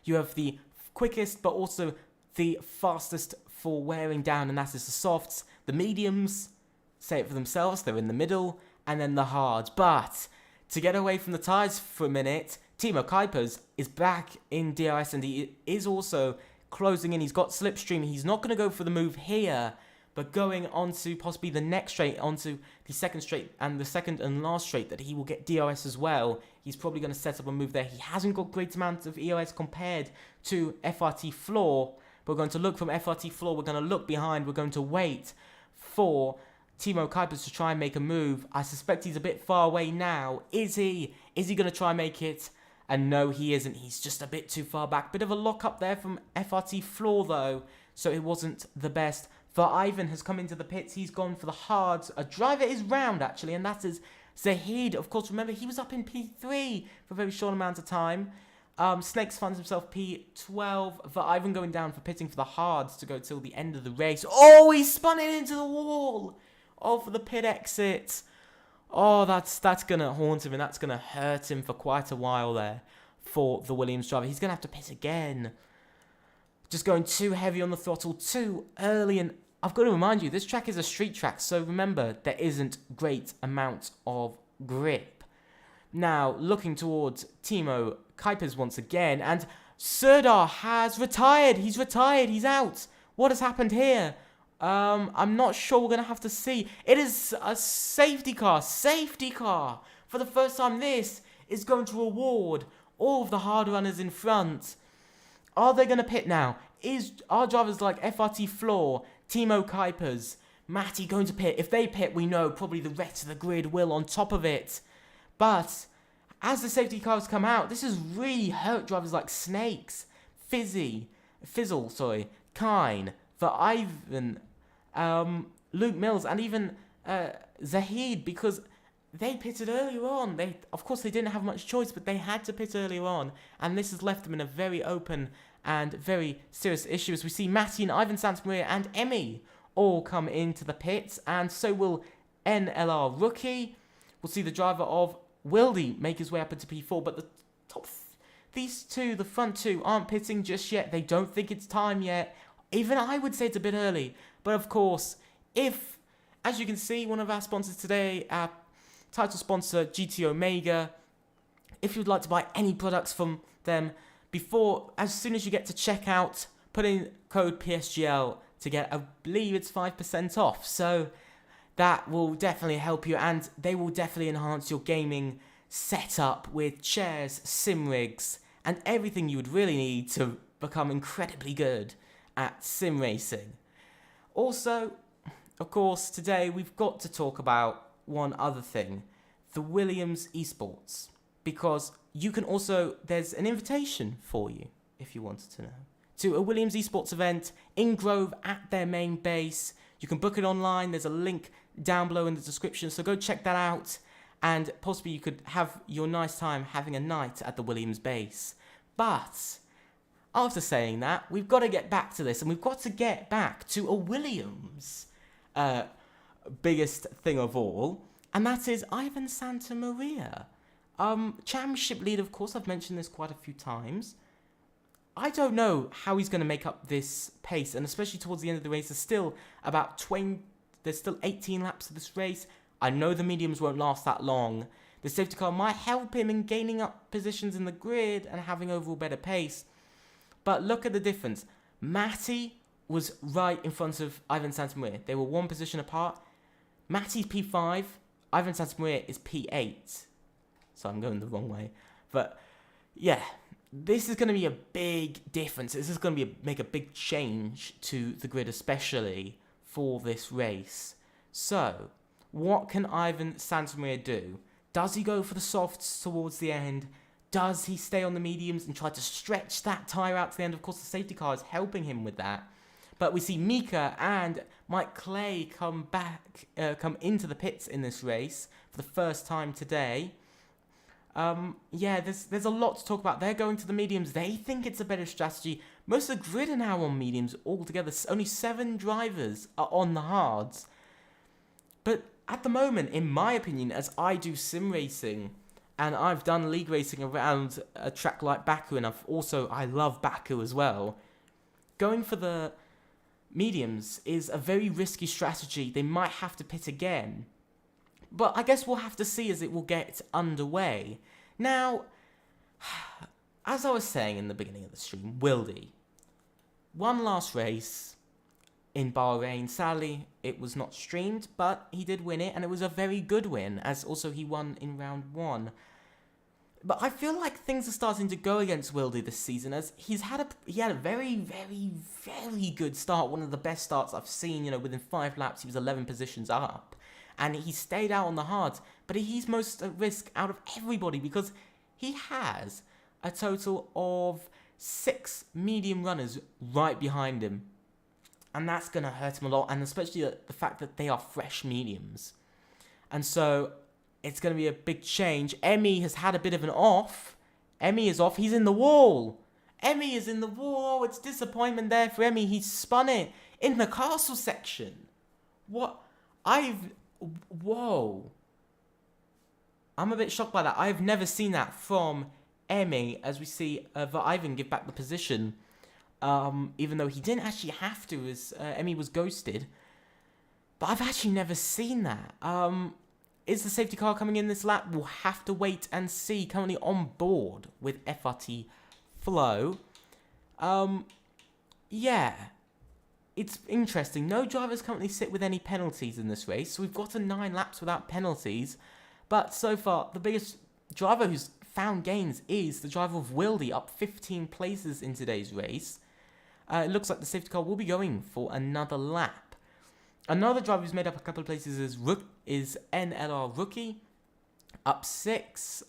You have the quickest, but also the fastest for wearing down, and that is the softs. The mediums say it for themselves, they're in the middle, and then the hards. But to get away from the tyres for a minute, Timo Kuipers is back in DRS, and he is also closing in. He's got slipstream. He's not going to go for the move here, but going on to possibly the next straight, onto the second straight and the second and last straight that he will get DRS as well. He's probably going to set up a move there. He hasn't got great amounts of EOS compared to FRT floor. We're going to look from FRT floor. We're going to look behind. We're going to wait for Timo Kuipers to try and make a move. I suspect he's a bit far away now. Is he? Is he going to try and make it? And no, he isn't. He's just a bit too far back. Bit of a lock up there from FRT floor though, so it wasn't the best. For Ivan has come into the pits. He's gone for the hards. A driver is round actually, and that is Zahid. Of course, remember he was up in P3 for a very short amount of time. Snakes finds himself P12. For Ivan going down for pitting for the hards to go till the end of the race. Oh, he spun it into the wall. Oh, for the pit exit. Oh, that's going to haunt him, and that's going to hurt him for quite a while there for the Williams driver. He's going to have to pit again. Just going too heavy on the throttle, too early. And I've got to remind you, this track is a street track, so remember, there isn't great amount of grip. Now, looking towards Timo Kuipers once again, and Serdar has retired. He's retired. He's out. What has happened here? I'm not sure. We're going to have to see. It is a safety car. Safety car. For the first time, this is going to reward all of the hard runners in front. Are they going to pit now? Are drivers like FRT Floor, Timo Kuipers, Matty going to pit? If they pit, we know probably the rest of the grid will on top of it. But as the safety cars come out, this has really hurt drivers like Snakes, Fizzle, Kine, for Ivan, Luke Mills, and even Zahid, because they pitted earlier on. Of course, they didn't have much choice, but they had to pit earlier on, and this has left them in a very open and very serious issue. As we see Matty and Ivan Santamaria and Emmy all come into the pits, and so will NLR Rookie. We'll see the driver of Wildy make his way up into P4, but these two, the front two, aren't pitting just yet. They don't think it's time yet. Even I would say it's a bit early. But of course, if, as you can see, one of our sponsors today, our title sponsor, GT Omega, if you'd like to buy any products from them, as soon as you get to checkout, put in code PSGL to get, I believe it's 5% off. So that will definitely help you, and they will definitely enhance your gaming setup with chairs, sim rigs, and everything you would really need to become incredibly good at sim racing. Also, of course, today we've got to talk about one other thing, the Williams esports, because you can also, there's an invitation for you, if you wanted to know, to a Williams esports event in Grove at their main base. You can book it online. There's a link down below in the description, so go check that out, and possibly you could have your nice time having a night at the Williams base. But after saying that, we've got to get back to this, and we've got to get back to a Williams biggest thing of all, and that is Ivan Santamaria. Championship lead, of course, I've mentioned this quite a few times. I don't know how he's going to make up this pace, and especially towards the end of the race, there's still 18 laps of this race. I know the mediums won't last that long. The safety car might help him in gaining up positions in the grid and having overall better pace. But look at the difference. Matty was right in front of Ivan Santamaria. They were one position apart. Matty's P5, Ivan Santamaria is P8. So I'm going the wrong way. But yeah, this is going to be a big difference. This is going to make a big change to the grid, especially for this race. So, what can Ivan Santamaria do? Does he go for the softs towards the end? Does he stay on the mediums and try to stretch that tyre out to the end? Of course, the safety car is helping him with that. But we see Mika and Mike Clay come into the pits in this race for the first time today. There's a lot to talk about. They're going to the mediums. They think it's a better strategy. Most of the grid are now on mediums altogether. Only 7 drivers are on the hards. But at the moment, in my opinion, as I do sim racing, and I've done league racing around a track like Baku, and I love Baku as well, going for the mediums is a very risky strategy. They might have to pit again. But I guess we'll have to see as it will get underway. Now, as I was saying in the beginning of the stream, Wildy. One last race in Bahrain. Sadly, it was not streamed, but he did win it, and it was a very good win, as also he won in round 1. But I feel like things are starting to go against Wildy this season, as he had a very, very, very good start. One of the best starts I've seen. Within 5 laps, he was 11 positions up. And he stayed out on the hards, but he's most at risk out of everybody because he has a total of 6 medium runners right behind him. And that's going to hurt him a lot, and especially the fact that they are fresh mediums. And so it's going to be a big change. Emmy has had a bit of an off. Emmy is off. He's in the wall. Emmy is in the wall. Oh, it's disappointment there for Emmy. He spun it in the castle section. What? Whoa. I'm a bit shocked by that. I've never seen that from Emmy, as we see Ivan give back the position. Even though he didn't actually have to, as Emmy was ghosted. But I've actually never seen that. Is the safety car coming in this lap? We'll have to wait and see. Currently on board with FRT Flow. It's interesting. No drivers currently sit with any penalties in this race. So we've got to 9 laps without penalties. But so far, the biggest driver who's found gains is the driver of Wildy, up 15 places in today's race. It looks like the safety car will be going for another lap. Another driver who's made up a couple of places is NLR Rookie, up 6.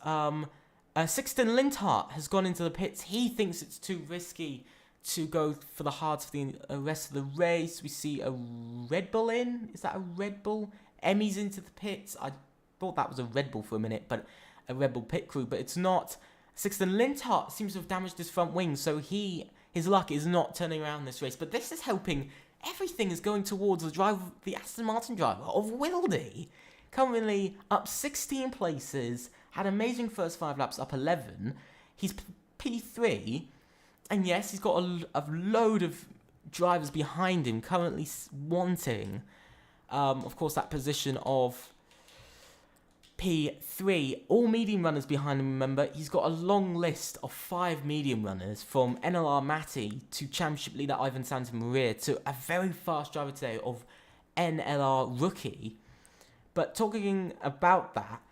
Sixten Linthart has gone into the pits. He thinks it's too risky to go for the hards for the rest of the race. We see a Red Bull in. Is that a Red Bull? Emmy's into the pits. I thought that was a Red Bull for a minute, but a Red Bull pit crew, but it's not. Sixten Linthart seems to have damaged his front wing, so his luck is not turning around this race. But this is helping. Everything is going towards the Aston Martin driver of Wildy. Currently up 16 places, had amazing first 5 laps, up 11. He's P3. And yes, he's got a load of drivers behind him currently wanting, of course, that position of P3. All medium runners behind him, remember. He's got a long list of 5 medium runners, from NLR Matty to Championship leader Ivan Santamaria to a very fast driver today of NLR Rookie. But talking about that,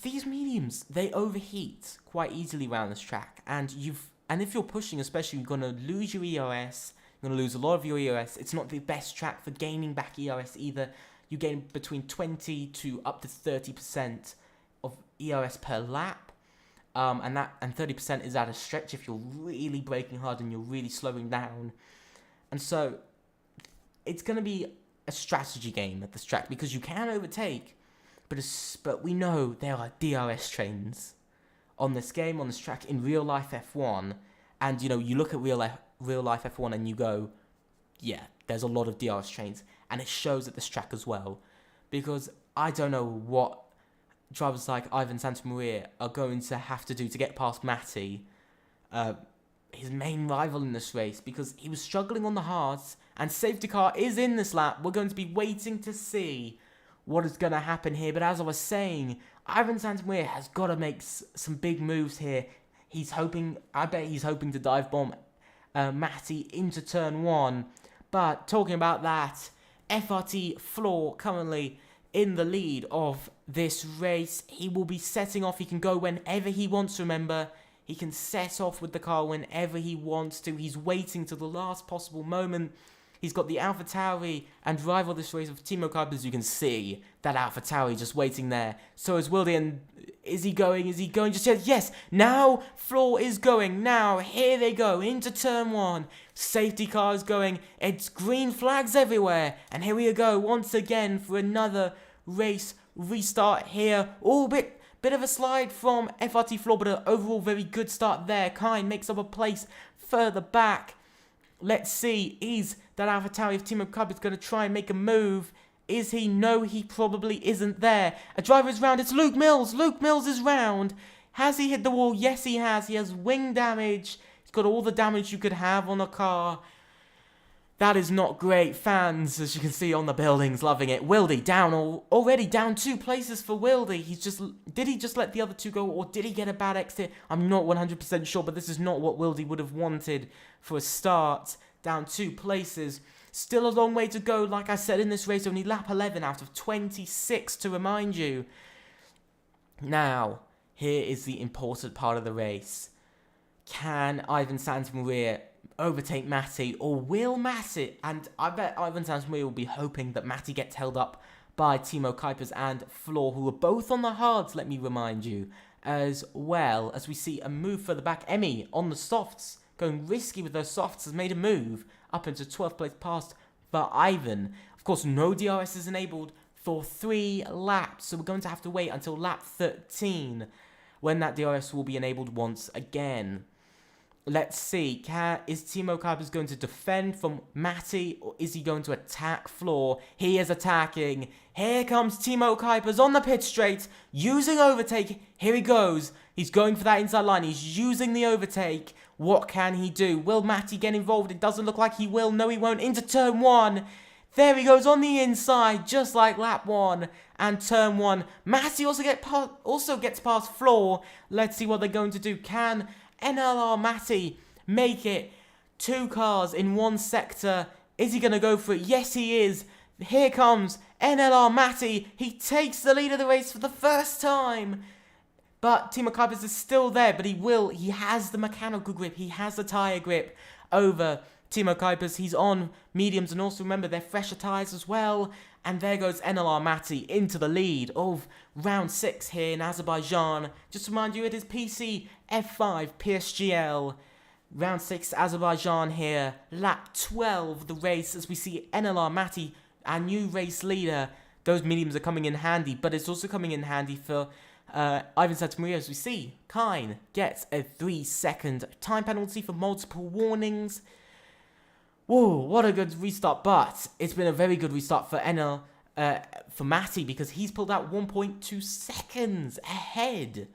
these mediums, they overheat quite easily around this track. And if you're pushing, especially, you're going to lose your EOS. You're going to lose a lot of your EOS. It's not the best track for gaining back EOS either. You gain between 20 to up to 30% of EOS per lap. And 30% is at a stretch if you're really braking hard and you're really slowing down. And so it's going to be a strategy game at this track, because you can overtake, but we know there are DRS trains on this game, on this track, in real life F1, and you look at real life F1 and you go, yeah, there's a lot of DRS trains, and it shows at this track as well, because I don't know what drivers like Ivan Santamaria are going to have to do to get past Matty, his main rival in this race, because he was struggling on the hards, and safety car is in this lap. We're going to be waiting to see what is going to happen here, but as I was saying, Ivan Santamaria has got to make some big moves here. I bet he's hoping to dive bomb Matty into turn 1. But talking about that, FRT Floor currently in the lead of this race. He will be setting off. He can go whenever he wants, remember. He can set off with the car whenever he wants to. He's waiting till the last possible moment. He's got the AlphaTauri and rival this race of Timo Kuipers. You can see that AlphaTauri just waiting there. So is Wildy, and is he going? Is he going just yet? Yes, now Floor is going. Now, here they go into turn 1. Safety car is going. It's green flags everywhere. And here we go once again for another race restart here. Oh, bit of a slide from FRT Floor, but an overall very good start there. Kine makes up a place further back. Let's see, is that AlphaTauri of Timo Kuipers going to try and make a move? Is he? No, he probably isn't there. A driver is round. It's Luke Mills. Luke Mills is round. Has he hit the wall? Yes, he has. He has wing damage. He's got all the damage you could have on a car. That is not great. Fans, as you can see on the buildings, loving it. Wildy down already down 2 places for Wildy. Did he just let the other 2 go, or did he get a bad exit? I'm not 100% sure, but this is not what Wildy would have wanted for a start. Down 2 places. Still a long way to go. Like I said in this race, only lap 11 out of 26 to remind you. Now, here is the important part of the race. Can Ivan Santamaria overtake Matty, or will Matty? And I bet Ivan Santamaria will be hoping that Matty gets held up by Timo Kuipers and Floor, who are both on the hards, let me remind you, as well. As we see a move further back, Emmy on the softs, going risky with those softs, has made a move up into 12th place past for Ivan. Of course, no DRS is enabled for 3 laps, so we're going to have to wait until lap 13 when that DRS will be enabled once again. Let's see, is Timo Kuipers going to defend from Matty, or is he going to attack Floor? He is attacking. Here comes Timo Kuipers on the pit straight, using overtake. Here he goes. He's going for that inside line. He's using the overtake. What can he do? Will Matty get involved? It doesn't look like he will. No, he won't. Into turn 1. There he goes on the inside, just like lap 1 and turn 1. Matty also gets past Floor. Let's see what they're going to do. Can NLR Matty make it? 2 cars in 1 sector. Is he going to go for it? Yes, he is. Here comes NLR Matty. He takes the lead of the race for the first time. But Timo Kuipers is still there, but he has the mechanical grip. He has the tyre grip over Timo Kuipers. He's on mediums, and also remember, they're fresher tyres as well. And there goes NLR Matty into the lead of round 6 here in Azerbaijan. Just to remind you, it is PC F5 PSGL. Round 6 Azerbaijan here. Lap 12 the race, as we see NLR Matty, our new race leader. Those mediums are coming in handy, but it's also coming in handy for Ivan Santamaria, as we see. Kine gets a 3-second time penalty for multiple warnings. Whoa, what a good restart, but it's been a very good restart for for Matty, because he's pulled out 1.2 seconds ahead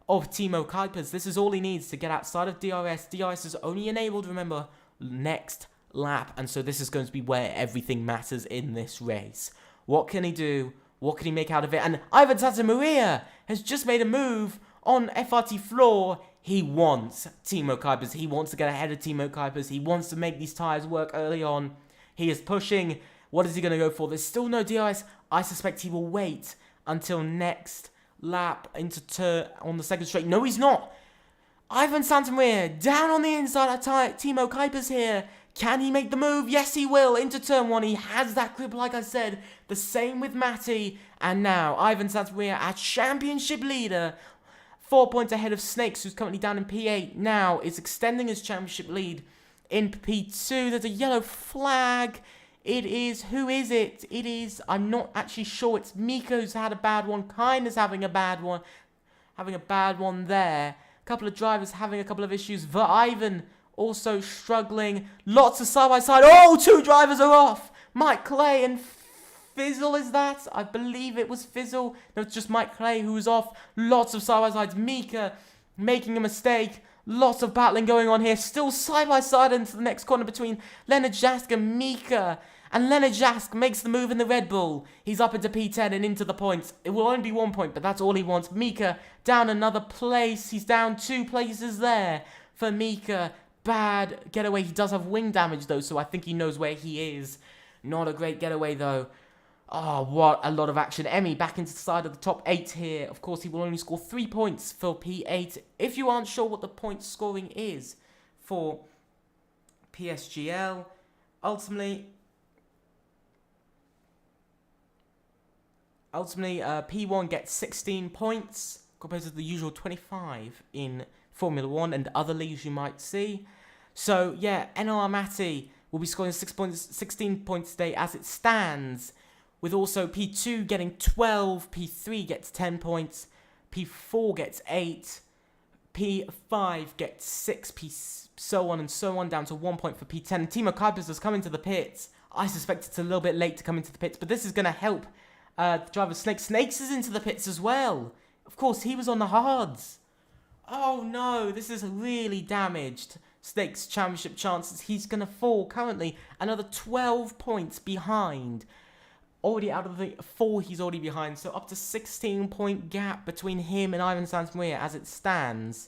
of Timo Kuipers. This is all he needs to get outside of DRS. DRS is only enabled, remember, next lap, and so this is going to be where everything matters in this race. What can he do? What can he make out of it? And Ivan Santamaria has just made a move on FRT Floor. He wants Timo Kuipers. He wants to get ahead of Timo Kuipers. He wants to make these tyres work early on. He is pushing. What is he going to go for? There's still no DRS. I suspect he will wait until next lap on the second straight. No, he's not. Ivan Santamaria down on the inside of Timo Kuipers here. Can he make the move? Yes, he will. Into turn 1. He has that grip, like I said. The same with Matty. And now, Ivan Santamaria, our championship leader, 4 points ahead of Snakes, who's currently down in P8. Now is extending his championship lead in P2. There's a yellow flag. It is, who is it? It is, I'm not actually sure. It's Mika who's had a bad one. Kine is having a bad one. Having a bad one there. A couple of drivers having a couple of issues. Ivan also struggling. Lots of side-by-side. Oh, 2 drivers are off. Mike Clay and Fizzle, is that? I believe it was Fizzle. No, it's just Mike Clay who was off. Lots of side-by-sides. Mika making a mistake. Lots of battling going on here. Still side-by-side into the next corner between Leonard Jask and Mika. And Leonard Jask makes the move in the Red Bull. He's up into P10 and into the points. It will only be 1 point, but that's all he wants. Mika down another place. He's down 2 places there for Mika. Bad getaway. He does have wing damage, though, so I think he knows where he is. Not a great getaway, though. Oh, what a lot of action. Emmy back into the side of the top 8 here. Of course, he will only score 3 points for P8. If you aren't sure what the point scoring is for PSGL, ultimately, P1 gets 16 points compared to the usual 25 in Formula 1 and other leagues you might see. So, yeah, NLR Matty will be scoring 16 points today as it stands, with also P2 getting 12, P3 gets 10 points, P4 gets 8, P5 gets 6, so on and so on, down to 1 point for P10. Timo Kuipers has come into the pits. I suspect it's a little bit late to come into the pits, but this is going to help the driver Snakes. Snakes is into the pits as well. Of course, he was on the hards. Oh no, this is really damaged Snakes championship chances. He's going to fall currently another 12 points behind. Already out of the 4 he's already behind. So up to 16-point gap between him and Ivan Santamaria as it stands.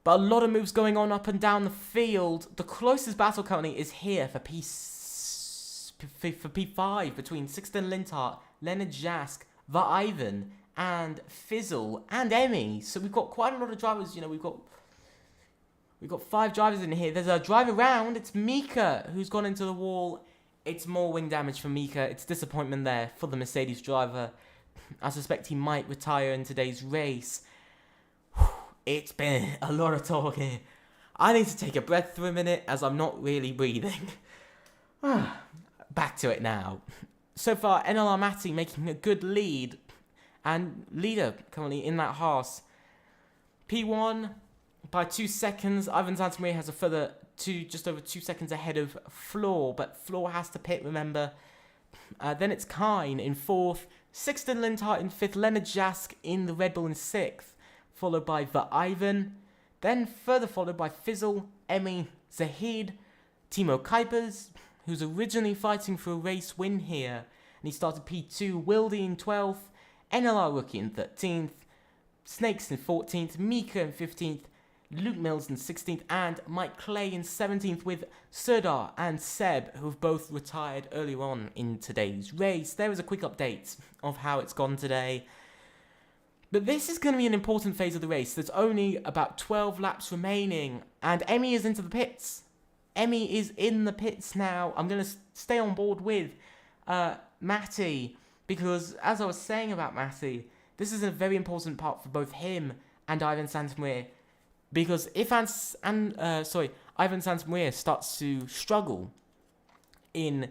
But a lot of moves going on up and down the field. The closest battle currently is here for P5 between Sixten Linthart, Leonard Jask, Ivan, and Fizzle and Emmy. So we've got quite a lot of drivers. You know, we've got 5 drivers in here. There's a drive around. It's Mika who's gone into the wall. It's more wing damage for Mika. It's disappointment there for the Mercedes driver. I suspect he might retire in today's race. It's been a lot of talking. I need to take a breath for a minute as I'm not really breathing. Back to it now. So far, NLR Matty making a good lead. And leader currently in that Haas. P1 by 2 seconds. Ivan Santamaria has a further just over 2 seconds ahead of Floor. But Floor has to pit, remember. Then it's Kine in 4th. Sixten Linthart in 5th. Leonard Jask in the Red Bull in 6th. Followed by Ivan. Then further followed by Fizzle, Emmy, Zahid, Timo Kuipers, who's originally fighting for a race win here. And he started P2, Wildy in 12th, NLR Rookie in 13th, Snakes in 14th, Mika in 15th, Luke Mills in 16th, and Mike Clay in 17th, with Serdar and Seb, who have both retired earlier on in today's race. There is a quick update of how it's gone today. But this is going to be an important phase of the race. There's only about 12 laps remaining, and Emmy is into the pits. Emmy is in the pits now. I'm going to stay on board with Matty, because as I was saying about Matty, this is a very important part for both him and Ivan Santamaria. Because if Ivan Santamaria starts to struggle and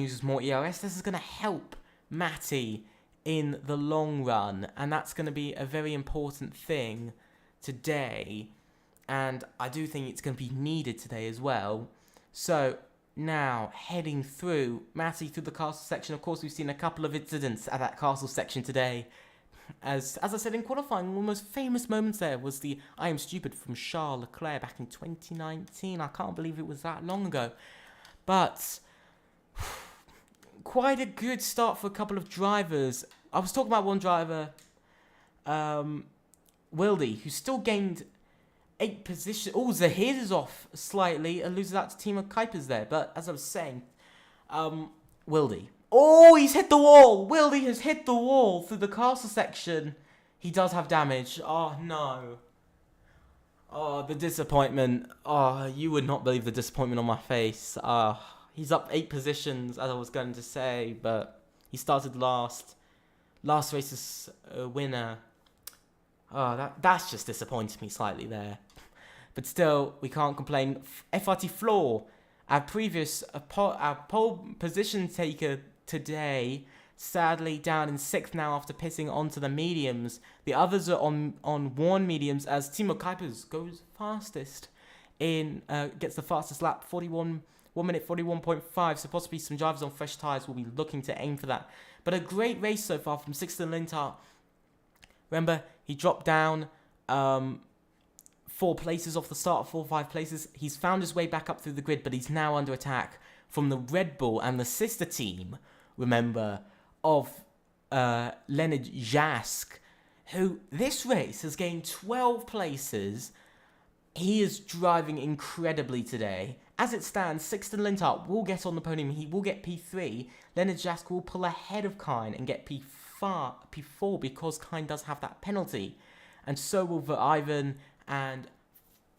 uses more ERS, this is going to help Matty in the long run, and that's going to be a very important thing today, and I do think it's going to be needed today as well. So now heading through Matty through the castle section. Of course, we've seen a couple of incidents at that castle section today. As I said in qualifying, one of the most famous moments there was the "I am stupid" from Charles Leclerc back in 2019. I can't believe it was that long ago, but quite a good start for a couple of drivers. I was talking about one driver, Wildy, who still gained 8 positions. Oh, Zahid is off slightly and loses out to Timo Kuipers there. But as I was saying, Wildy. Oh, he's hit the wall. Wildy has hit the wall through the castle section. He does have damage. Oh, no. Oh, the disappointment. Oh, you would not believe the disappointment on my face. He's up 8 positions, as I was going to say, but he started last. Last race's winner. Oh, that's just disappointed me slightly there. But still, we can't complain. FRT Floor, our pole position taker today, sadly down in 6th now after pissing onto the mediums. The others are on 1 mediums as Timo Kuipers goes fastest gets the fastest lap, 1 minute 41.5, so possibly some drivers on fresh tyres will be looking to aim for that. But a great race so far from Sixten Linthart. Remember, he dropped down 4 places off the start, 4 or 5 places. He's found his way back up through the grid, but he's now under attack from the Red Bull and the sister team, remember, of Leonard Jask, who this race has gained 12 places. He is driving incredibly today, As it stands, Sixten Linthart will get on the podium. He will get P3. Leonard Jask will pull ahead of Kine and get P4 because Kine does have that penalty. And so will Verhoeven and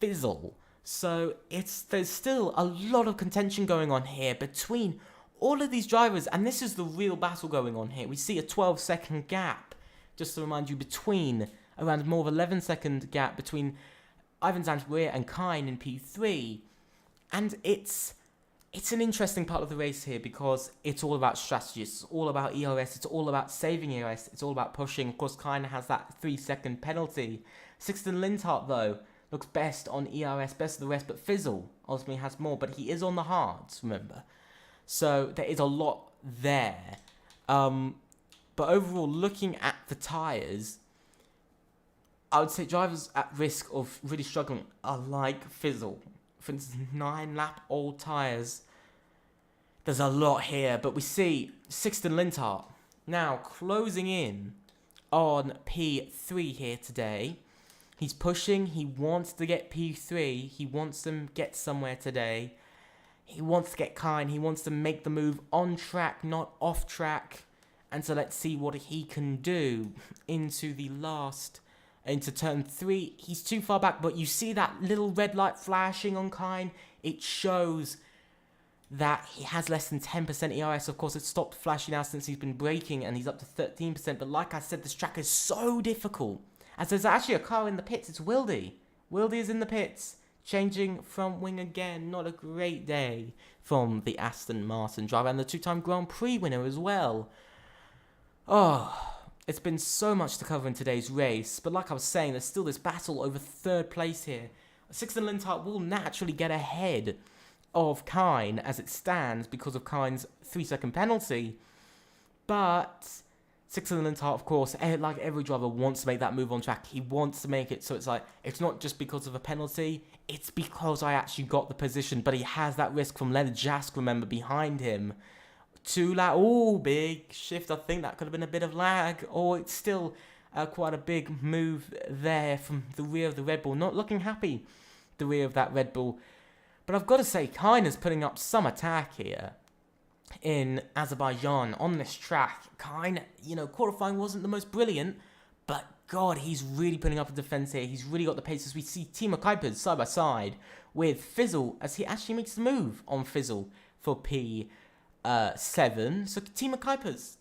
Fizzle. So there's still a lot of contention going on here between all of these drivers. And this is the real battle going on here. We see a 12-second gap, just to remind you, between around more of 11-second gap between Ivan Zandvoort and Kine in P3. And it's an interesting part of the race here because it's all about strategy. It's all about ERS. It's all about saving ERS. It's all about pushing. Of course, Kine has that 3-second penalty. Sixten Linthart, though, looks best on ERS, best of the rest, but Fizzle ultimately has more. But he is on the hards, remember. So there is a lot there. But overall, looking at the tyres, I would say drivers at risk of really struggling are like Fizzle. For instance, 9-lap-old tyres. There's a lot here, but we see Sixten Linthart now closing in on P3 here today. He's pushing. He wants to get P3. He wants to get somewhere today. He wants to get Kine. He wants to make the move on track, not off track. And so let's see what he can do into turn 3. He's too far back, but you see that little red light flashing on Kine. It shows that he has less than 10% ERS. Of course, it's stopped flashing now since he's been braking, and he's up to 13%. But like I said, this track is so difficult. As there's actually a car in the pits. It's Wildy. Wildy is in the pits, changing front wing again. Not a great day from the Aston Martin driver, and the 2-time Grand Prix winner as well. Oh, it's been so much to cover in today's race, but like I was saying, there's still this battle over 3rd place here. Sixten Linthart will naturally get ahead of Kine as it stands because of Kine's 3-second penalty, but Sixten Linthart, of course, like every driver, wants to make that move on track. He wants to make it so it's like, it's not just because of a penalty, it's because I actually got the position, but he has that risk from Leonard Jask, remember, behind him. Big shift. I think that could have been a bit of lag. Or it's still quite a big move there from the rear of the Red Bull. Not looking happy, the rear of that Red Bull. But I've got to say, Kine is putting up some attack here in Azerbaijan on this track. Kine, qualifying wasn't the most brilliant, but God, he's really putting up a defense here. He's really got the pace as we see Timo Kuipers side by side with Fizzle as he actually makes the move on Fizzle for P7. So Timo Kuipers,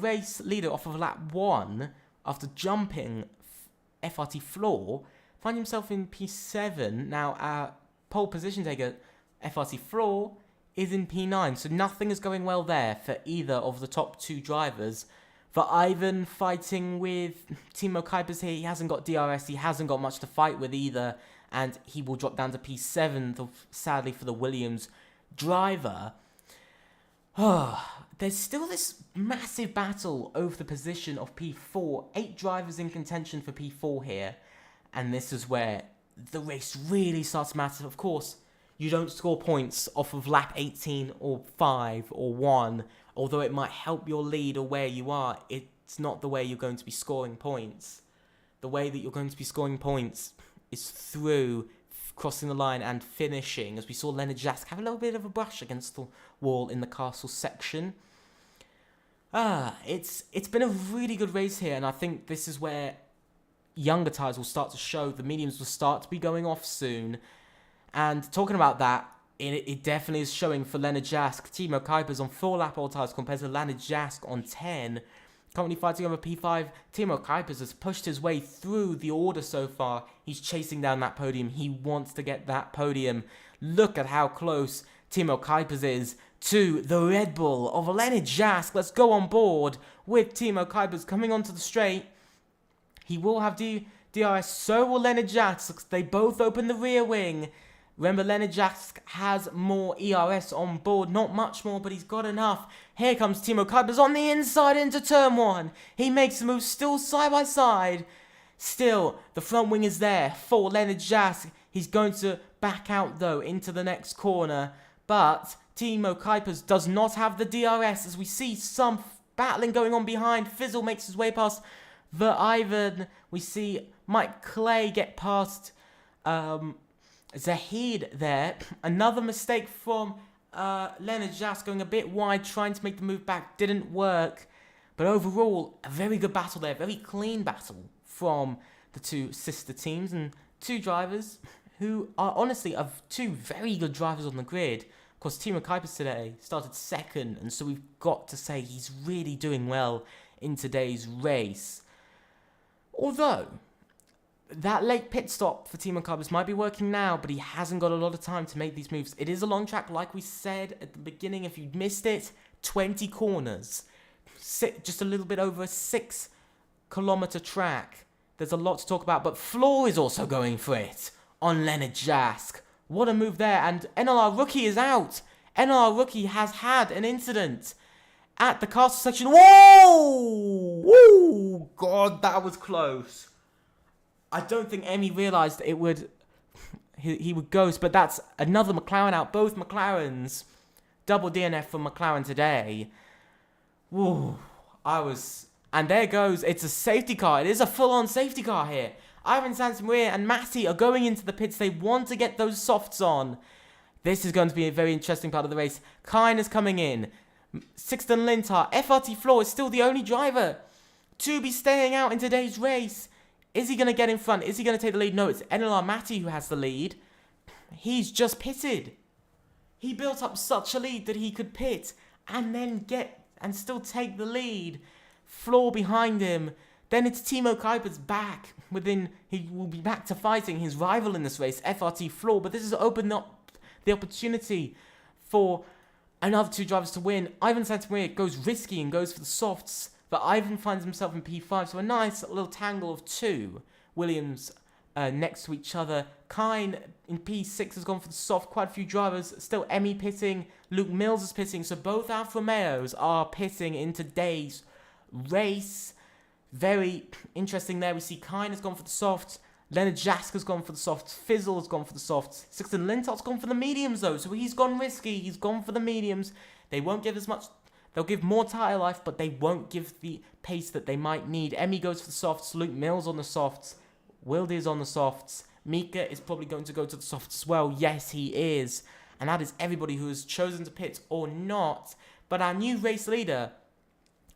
race leader off of lap 1 after jumping FRT floor, find himself in P7. Now pole position taker FRT floor is in P9, so nothing is going well there for either of the top 2 drivers. For Ivan fighting with Timo Kuipers here, he hasn't got DRS, he hasn't got much to fight with either, and he will drop down to P7, sadly for the Williams driver. There's still this massive battle over the position of P4. 8 drivers in contention for P4 here. And this is where the race really starts to matter. Of course, you don't score points off of lap 18 or 5 or 1. Although it might help your lead or where you are, it's not the way you're going to be scoring points. The way that you're going to be scoring points is through crossing the line and finishing, as we saw Leonard Jask have a little bit of a brush against the wall in the castle section. It's been a really good race here, and I think this is where younger tyres will start to show. The mediums will start to be going off soon. And talking about that, it definitely is showing for Leonard Jask. Timo Kuipers on 4-lap-old tyres compared to Leonard Jask on 10. Currently fighting over P5, Timo Kuipers has pushed his way through the order so far. He's chasing down that podium. He wants to get that podium. Look at how close Timo Kuipers is to the Red Bull of Leonard Jask. Let's go on board with Timo Kuipers coming onto the straight. He will have DRS, so will Leonard Jask. They both open the rear wing. Remember, Leonard Jask has more ERS on board. Not much more, but he's got enough. Here comes Timo Kuipers on the inside into turn 1. He makes the move still side by side. Still, the front wing is there for Leonard Jask. He's going to back out, though, into the next corner. But Timo Kuipers does not have the DRS, as we see some battling going on behind. Fizzle makes his way past Verhoeven. We see Mike Clay get past Zahid there. Another mistake from Leonard Jas going a bit wide, trying to make the move back. Didn't work. But overall, a very good battle there. Very clean battle from the two sister teams and two drivers who are honestly of two very good drivers on the grid. Of course, Timo Kuipers today started second, and so we've got to say he's really doing well in today's race. Although, that late pit stop for Timo Kuipers might be working now, but he hasn't got a lot of time to make these moves. It is a long track, like we said at the beginning. If you missed it, 20 corners. Just a little bit over a 6-kilometer track. There's a lot to talk about, but Floor is also going for it on Leonard Jask. What a move there, and NLR Rookie is out. NLR Rookie has had an incident at the castle section. Whoa! Woo! God, that was close. I don't think Emmy realised he would ghost, but that's another McLaren out. Both McLarens. Double DNF from McLaren today. Woo! And there goes. It's a safety car. It is a full-on safety car here. Ivan Santamir and Matty are going into the pits. They want to get those softs on. This is going to be a very interesting part of the race. Kine is coming in. Sixten Lintar. FRT Floor is still the only driver to be staying out in today's race. Is he going to get in front? Is he going to take the lead? No, it's NLR Matty who has the lead. He's just pitted. He built up such a lead that he could pit and then still take the lead. Floor behind him. Then it's Timo Kuipers back. He will be back to fighting his rival in this race, FRT Floor. But this has opened up the opportunity for another two drivers to win. Ivan Santamaria goes risky and goes for the softs. But Ivan finds himself in P5. So a nice little tangle of two. Williams next to each other. Kine in P6 has gone for the soft. Quite a few drivers. Still Emmy pitting. Luke Mills is pitting. So both Alfa Romeos are pitting in today's race. Very interesting there. We see Kine has gone for the softs. Leonard Jask has gone for the softs. Fizzle has gone for the softs. Sixten Lintart's gone for the mediums though. So he's gone risky. He's gone for the mediums. They won't give as much. They'll give more tyre life, but they won't give the pace that they might need. Emmy goes for the softs. Luke Mills on the softs. Wilde is on the softs. Mika is probably going to go to the softs as well. Yes, he is. And that is everybody who has chosen to pit or not. But our new race leader,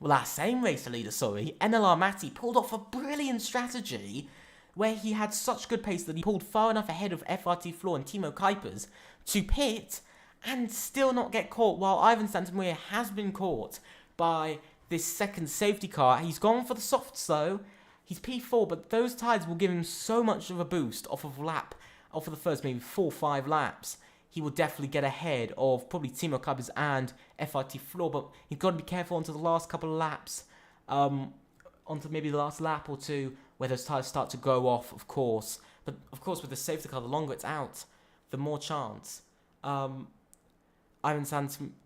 our same race leader, NLR Matty, pulled off a brilliant strategy where he had such good pace that he pulled far enough ahead of FRT Floor and Timo Kuipers to pit and still not get caught, while Ivan Santamaria has been caught by this second safety car. He's gone for the softs though. He's P4, but those tyres will give him so much of a boost off of the first maybe 4-5 laps. He will definitely get ahead of probably Timo Kuipers and FRT Floor, but he's got to be careful until the last couple of laps, onto maybe the last lap or two, where those tyres start to go off, of course. But of course, with the safety car, the longer it's out, the more chance. The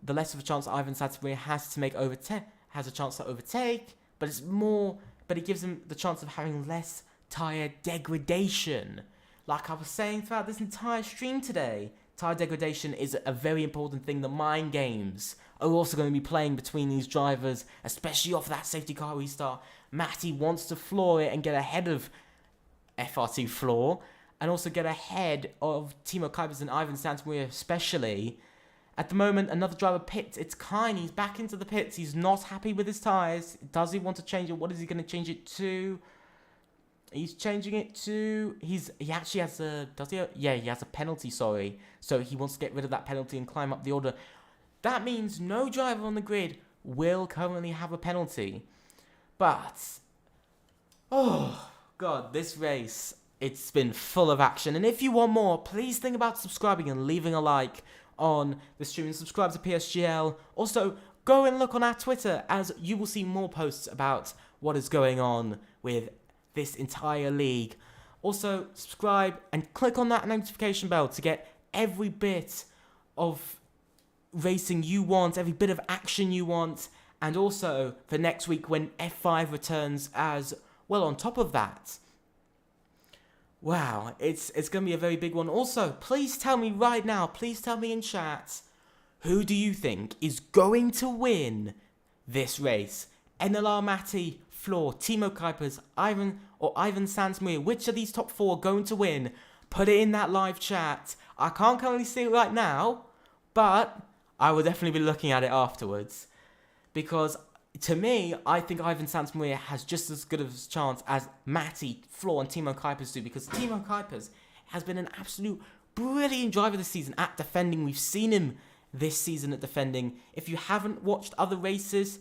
less of a chance Ivan Santamaria has a chance to overtake, but it gives him the chance of having less tyre degradation. Like I was saying throughout this entire stream today, tyre degradation is a very important thing. The mind games are also going to be playing between these drivers, especially off that safety car restart. Matty wants to floor it and get ahead of FRT Floor, and also get ahead of Timo Kuipers and Ivan Santamaria especially. At the moment, another driver pits. It's Kine. He's back into the pits. He's not happy with his tyres. Does he want to change it? What is he going to change it to? He's changing it to... He actually has a... Does he? Yeah, he has a penalty, sorry. So he wants to get rid of that penalty and climb up the order. That means no driver on the grid will currently have a penalty. But... Oh, God, this race, it's been full of action. And if you want more, please think about subscribing and leaving a like on the stream, and subscribe to PSGL. Also, go and look on our Twitter, as you will see more posts about what is going on with this entire league. Also, subscribe and click on that notification bell to get every bit of racing you want, every bit of action you want, and also for next week when F5 returns as well on top of that. Wow, it's going to be a very big one. Also, please tell me right now, please tell me in chat, who do you think is going to win this race? NLR Matty, Floor, Timo Kuipers, Ivan Santamaria. Which of these top four are going to win? put it in that live chat. I can't currently see it right now, but I will definitely be looking at it afterwards. Because to me, I think Ivan Santamaria has just as good of a chance as Matty, Floor, and Timo Kuipers do. Because Timo Kuipers has been an absolute brilliant driver this season at defending. We've seen him this season at defending. If you haven't watched other races,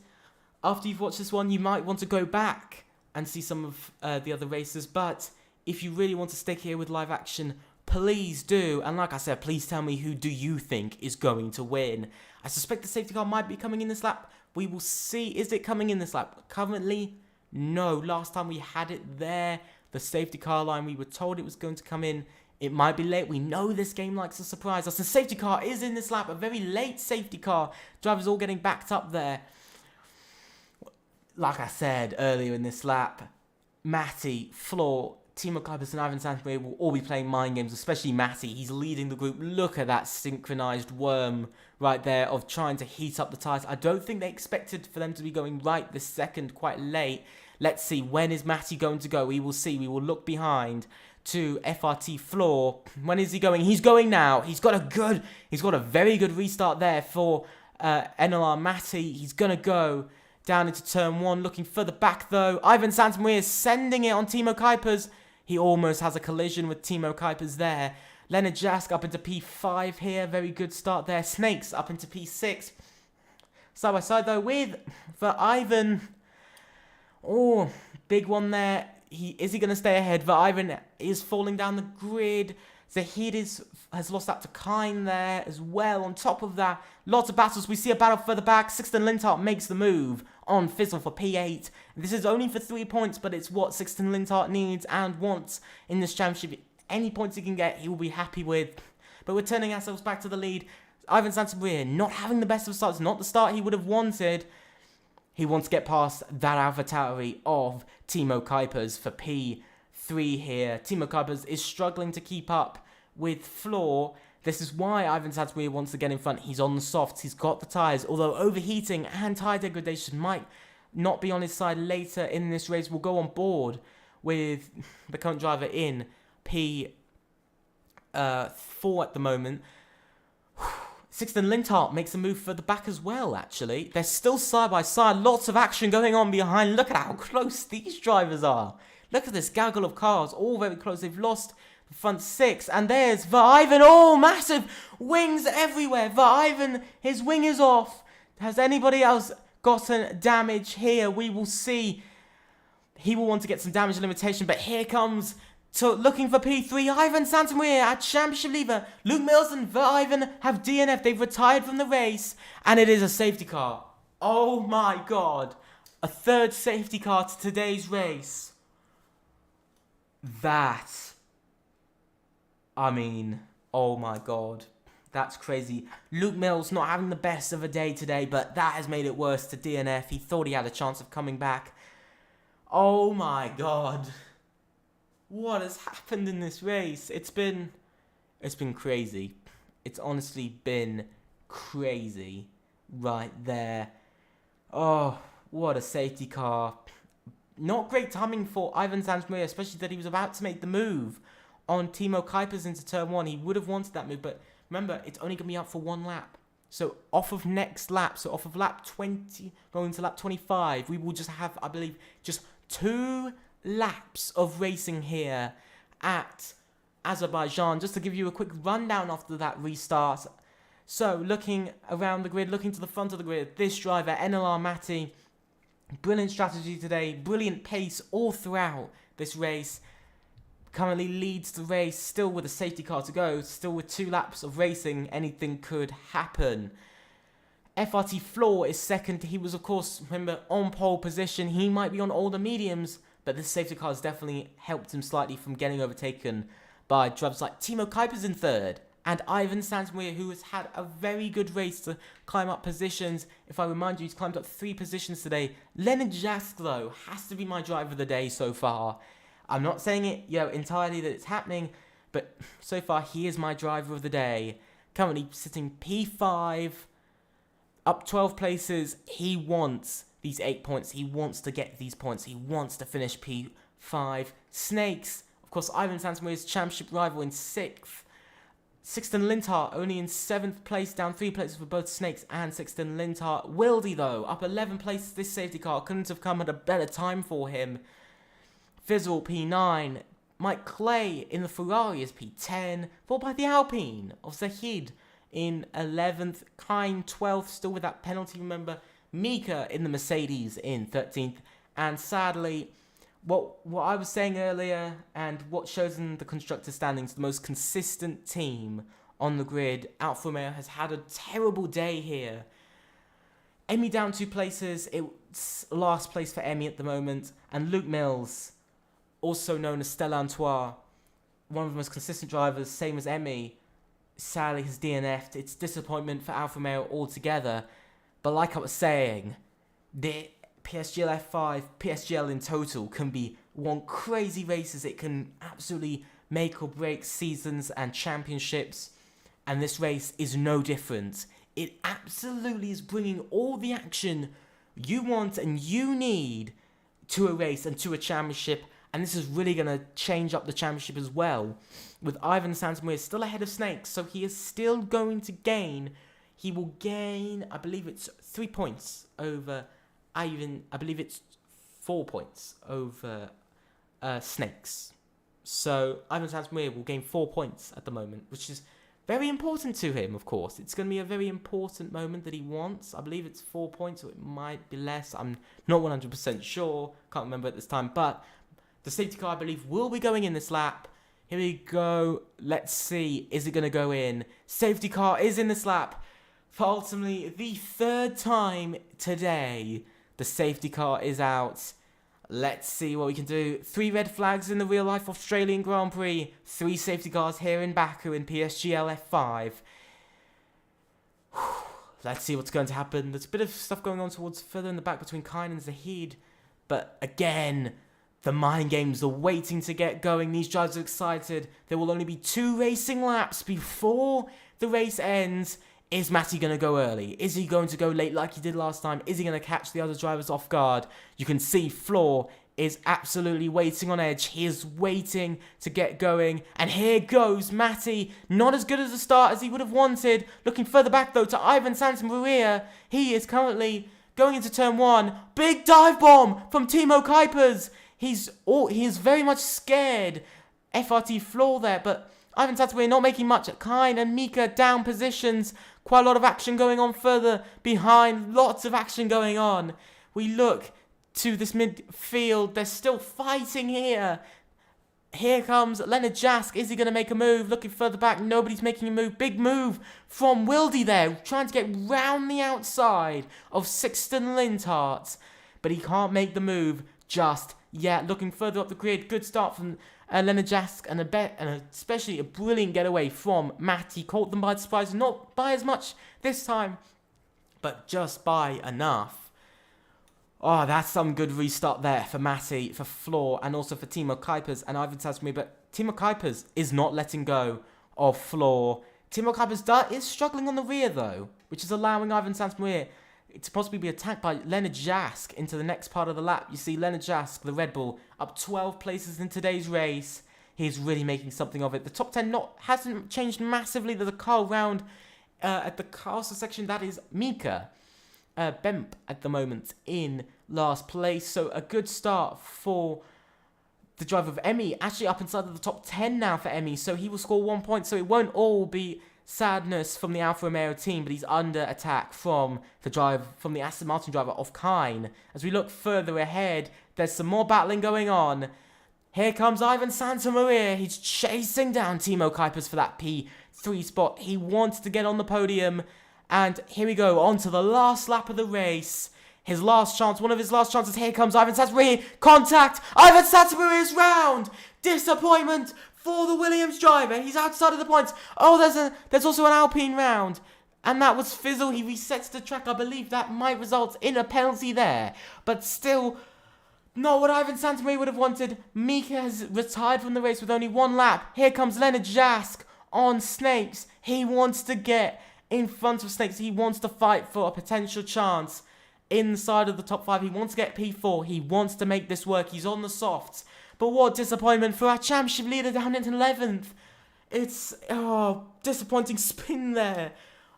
after you've watched this one, you might want to go back and see some of the other races. But if you really want to stick here with live action, please do. And like I said, please tell me, who do you think is going to win? I suspect the safety car might be coming in this lap. We will see. Is it coming in this lap? Currently, no. Last time we had it there, the safety car line, we were told it was going to come in. It might be late. We know this game likes to surprise us. The safety car is in this lap. A very late safety car. Drivers all getting backed up there. Like I said earlier in this lap, Matty, Floor, Timo Kuipers and Ivan Santamaria will all be playing mind games, especially Matty. He's leading the group. Look at that synchronized worm right there of trying to heat up the tyres. I don't think they expected for them to be going right this second, quite late. Let's see, when is Matty going to go? We will see. We will look behind to FRT Floor. When is he going? He's going now. He's got a very good restart there for NLR Matty. He's going to go down into turn 1, looking further back though. Ivan Santamaria is sending it on Timo Kuipers. He almost has a collision with Timo Kuipers there. Leonard Jask up into P5 here. Very good start there. Snakes up into P6. Side by side though for Ivan. Oh, big one there. Is he going to stay ahead? Ivan is falling down the grid. Zahid has lost that to Kine there as well. On top of that, lots of battles. We see a battle further back. Sixten Linthart makes the move on Fizzle for P8. This is only for 3 points, but it's what Sixten Linthart needs and wants in this championship. Any points he can get, he will be happy with. But we're turning ourselves back to the lead. Ivan Santamaria not having the best of starts, not the start he would have wanted. He wants to get past that AlphaTauri of Timo Kuipers for P3 here. Timo Kuipers is struggling to keep up with Floor. This is why Ivan Santamaria wants to get in front. He's on the softs. He's got the tyres. Although overheating and tyre degradation might not be on his side later in this race. We'll go on board with the current driver in P4 at the moment. Sixten Linthart makes a move for the back as well, actually. They're still side by side. Lots of action going on behind. Look at how close these drivers are. Look at this gaggle of cars. All very close. They've lost the front 6. And there's Ivan. Oh, massive wings everywhere. Ivan, his wing is off. Has anybody else gotten damage here? We will see. He will want to get some damage limitation. But here comes... So looking for P3, Ivan Santamaria at championship leader. Luke Mills and Ivan have DNF. They've retired from the race. And it is a safety car. Oh my god. A third safety car to today's race. Oh my god. That's crazy. Luke Mills not having the best of a day today, but that has made it worse to DNF. He thought he had a chance of coming back. Oh my god. What has happened in this race? It's been crazy. It's honestly been crazy right there. Oh, what a safety car. Not great timing for Ivan Santamaria, especially that he was about to make the move on Timo Kuipers into turn 1. He would have wanted that move, but remember, it's only going to be up for 1 lap. So off of next lap, so off of lap 20, going to lap 25, we will just have, I believe, just 2 laps of racing here at Azerbaijan. Just to give you a quick rundown after that restart. So looking around the grid, looking to the front of the grid, this driver, NLR Matty, brilliant strategy today, brilliant pace all throughout this race. Currently leads the race, still with a safety car to go, still with 2 laps of racing, anything could happen. FRT Floor is second. He was, of course, remember, on pole position. He might be on all the mediums, but this safety car has definitely helped him slightly from getting overtaken by drivers like Timo Kuipers in third and Ivan Santamaria, who has had a very good race to climb up positions. If I remind you, he's climbed up 3 positions today. Leonard Jask, though, has to be my driver of the day so far. I'm not saying it, entirely that it's happening, but so far he is my driver of the day. Currently sitting P5, up 12 places. He wants these 8 points. He wants to get these points. He wants to finish P5. Snakes, Of course, Ivan Santamaria's championship rival in 6th. Sixten Lindhart only in 7th place, down 3 places for both Snakes and Sixten Lindhart. Wildy, though, up 11 places. This safety car couldn't have come at a better time for him. Fizzle, P9. Mike Clay in the Ferrari is P10, followed by the Alpine of Zahid in 11th. Kine 12th, still with that penalty, remember. Mika in the Mercedes in 13th. And sadly, what I was saying earlier and what shows in the constructor standings, the most consistent team on the grid, Alfa Romeo has had a terrible day here. Emi down 2 places. It's last place for Emi at the moment. And Luke Mills, also known as Stella Artois, one of the most consistent drivers, same as Emi, sadly has DNF'd. It's disappointment for Alfa Romeo altogether. But like I was saying, the PSGL F5, PSGL in total can be one crazy races. It can absolutely make or break seasons and championships. And this race is no different. It absolutely is bringing all the action you want and you need to a race and to a championship. And this is really going to change up the championship as well. With Ivan Santamaria still ahead of Snakes, so he is still going to gain. He will gain, I believe it's 3 points over Ivan. I believe it's 4 points over Snakes. So Ivan Santamaria will gain 4 points at the moment, which is very important to him, of course. It's going to be a very important moment that he wants. I believe it's 4 points, or it might be less. I'm not 100% sure. Can't remember at this time. But the safety car, I believe, will be going in this lap. Here we go. Let's see. Is it going to go in? Safety car is in this lap. For ultimately the 3rd time today, the safety car is out. Let's see what we can do. 3 red flags in the real-life Australian Grand Prix. 3 safety cars here in Baku in PSGL F5. Let's see what's going to happen. There's a bit of stuff going on towards further in the back between Kine and Zahid. But again, the mind games are waiting to get going. These drivers are excited. There will only be 2 racing laps before the race ends. Is Matty going to go early? Is he going to go late like he did last time? Is he going to catch the other drivers off guard? You can see Floor is absolutely waiting on edge. He is waiting to get going. And here goes Matty. Not as good as a start as he would have wanted. Looking further back, though, to Ivan Santamaria. He is currently going into turn 1. Big dive bomb from Timo Kuipers. He is very much scared. FRT Floor there, but Ivan Santamaria not making much. Kine and Mika down positions. Quite a lot of action going on further behind. Lots of action going on. We look to this midfield. They're still fighting here. Here comes Leonard Jask. Is he going to make a move? Looking further back. Nobody's making a move. Big move from Wildy there. Trying to get round the outside of Sixten Lindhart. But he can't make the move just yet. Looking further up the grid. Good start from Leonard Jask, and especially a brilliant getaway from Matt. He caught them by surprise, not by as much this time, but just by enough. Oh, that's some good restart there for Matty, for Floor, and also for Timo Kuipers and Ivan Santamaria. But Timo Kuipers is not letting go of Floor. Timo Kuipers is struggling on the rear, though, which is allowing Ivan Santamaria to possibly be attacked by Leonard Jask into the next part of the lap. You see Leonard Jask, the Red Bull, up 12 places in today's race. He's really making something of it. The top 10 hasn't changed massively. There's a car round at the castle section. That is Mika Bemp at the moment in last place. So a good start for the driver of Emi. Actually up inside of the top 10 now for Emi. So he will score 1 point. So it won't all be sadness from the Alfa Romeo team, but he's under attack from the Aston Martin driver of Kine. As we look further ahead, there's some more battling going on. Here comes Ivan Santamaria. He's chasing down Timo Kuipers for that P3 spot. He wants to get on the podium. And here we go, on to the last lap of the race. His last chance, one of his last chances. Here comes Ivan Santamaria. Contact! Ivan Santamaria's round! Disappointment for the Williams driver. He's outside of the points. Oh, there's also an Alpine round. And that was Fizzle. He resets the track. I believe that might result in a penalty there. But still, not what Ivan Santamaria would have wanted. Mika has retired from the race with only 1 lap. Here comes Leonard Jask on Snakes. He wants to get in front of Snakes. He wants to fight for a potential chance inside of the top 5. He wants to get P4. He wants to make this work. He's on the softs. But what disappointment for our championship leader down in 11th. It's, disappointing spin there.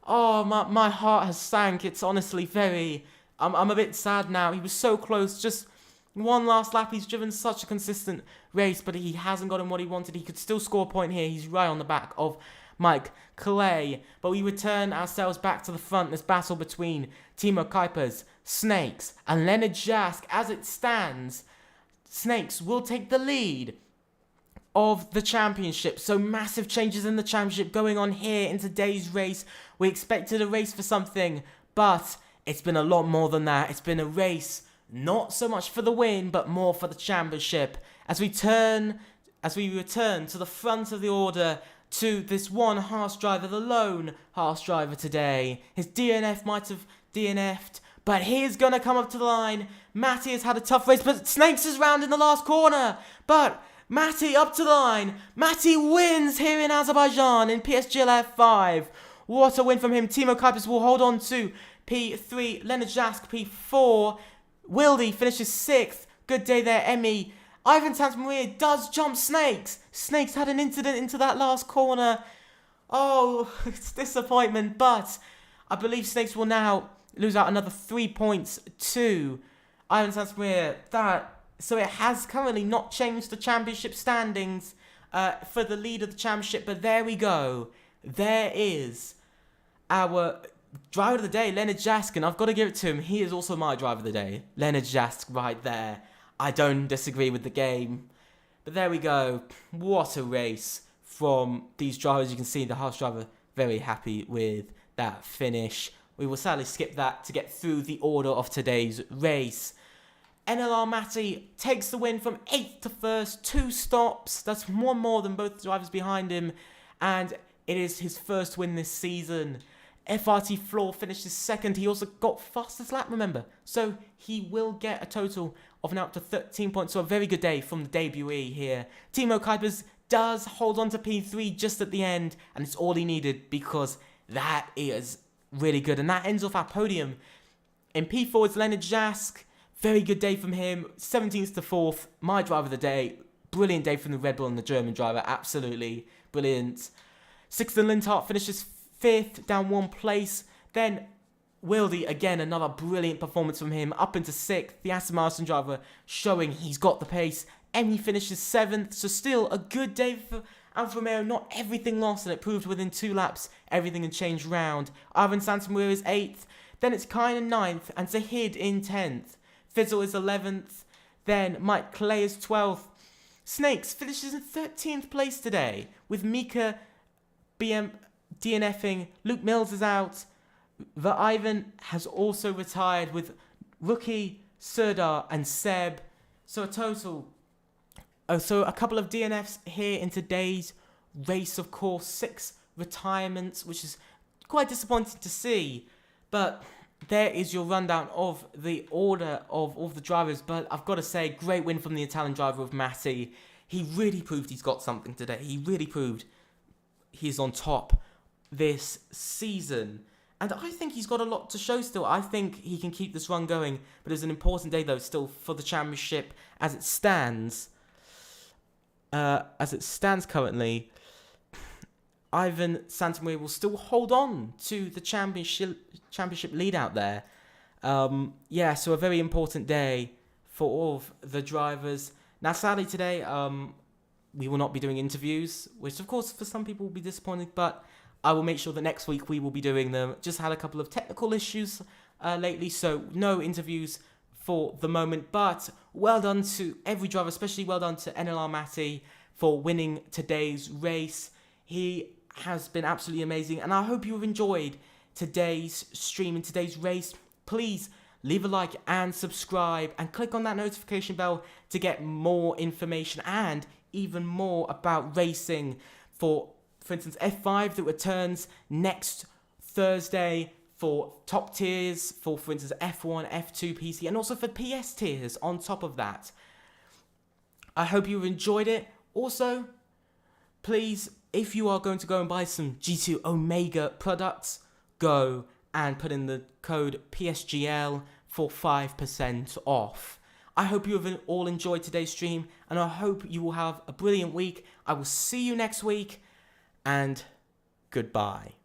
Oh, my heart has sank. It's honestly very... I'm a bit sad now. He was so close. Just one last lap. He's driven such a consistent race, but he hasn't gotten what he wanted. He could still score a point here. He's right on the back of Mike Clay. But we return ourselves back to the front. This battle between Timo Kuipers, Snakes, and Leonard Jask. As it stands, Snakes will take the lead of the championship. So massive changes in the championship going on here in today's race. We expected a race for something, but it's been a lot more than that. It's been a race not so much for the win, but more for the championship. As we return to the front of the order to this one Haas driver, the lone Haas driver today. His DNF might have DNF'd, but he's going to come up to the line. Matty has had a tough race, but Snakes is round in the last corner. But Matty up to the line. Matty wins here in Azerbaijan in PSGL F5. What a win from him. Timo Kuipers will hold on to P3. Leonard Jask P4. Wildy finishes 6th. Good day there, Emmy. Ivan Santamaria does jump Snakes. Snakes had an incident into that last corner. Oh, it's disappointment. But I believe Snakes will now lose out another 3 points to Ivan Santamaria. So it has currently not changed the championship standings for the lead of the championship. But there we go. There is our driver of the day, Leonard Jask. And I've got to give it to him. He is also my driver of the day. Leonard Jask right there. I don't disagree with the game. But there we go. What a race from these drivers. You can see the Haas driver very happy with that finish. We will sadly skip that to get through the order of today's race. NLR Matty takes the win from 8th to 1st. 2 stops. That's one more than both drivers behind him. And it is his first win this season. FRT Floor finishes 2nd. He also got fastest lap, remember. So he will get a total of now up to 13 points. So a very good day from the debutee here. Timo Kuipers does hold on to P3 just at the end. And it's all he needed because that is really good. And that ends off our podium. In P4 it's Leonard Jask. Very good day from him. 17th to 4th. My driver of the day. Brilliant day from the Red Bull and the German driver. Absolutely brilliant. Sixten Lindhart finishes 5th, down 1 place. Then Wildy, again, another brilliant performance from him. Up into 6th. The Aston Martin driver showing he's got the pace. Emmy finishes 7th. So still a good day for Alfa Romeo. Not everything lost, and it proved within 2 laps everything had changed round. Ivan Santamaria is 8th. Then it's Kine 9th and Zahid in 10th. Fizzle is 11th. Then Mike Clay is 12th. Snakes finishes in 13th place today with Mika DNFing. Luke Mills is out. The Ivan has also retired with Rookie, Serdar and Seb. So a couple of DNFs here in today's race, of course. 6 retirements, which is quite disappointing to see. But there is your rundown of the order of all the drivers. But I've got to say, great win from the Italian driver of Matty. He really proved he's got something today. He really proved he's on top this season. And I think he's got a lot to show still. I think he can keep this run going. But it's an important day, though, still for the championship as it stands. Currently, Ivan Santamaria will still hold on to the championship lead out there. So a very important day for all of the drivers. Now, sadly today, we will not be doing interviews, which of course for some people will be disappointing, but I will make sure that next week we will be doing them. Just had a couple of technical issues lately, so no interviews for the moment. But well done to every driver, especially well done to NLR Matty for winning today's race. He has been absolutely amazing, and I hope you have enjoyed today's stream and today's race. Please leave a like and subscribe and click on that notification bell to get more information and even more about racing. For instance, F5 that returns next Thursday for top tiers, for instance, F1, F2, PC, and also for PS tiers on top of that. I hope you've enjoyed it. Also, please, if you are going to go and buy some G2 Omega products, go and put in the code PSGL for 5% off. I hope you have all enjoyed today's stream, and I hope you will have a brilliant week. I will see you next week, and goodbye.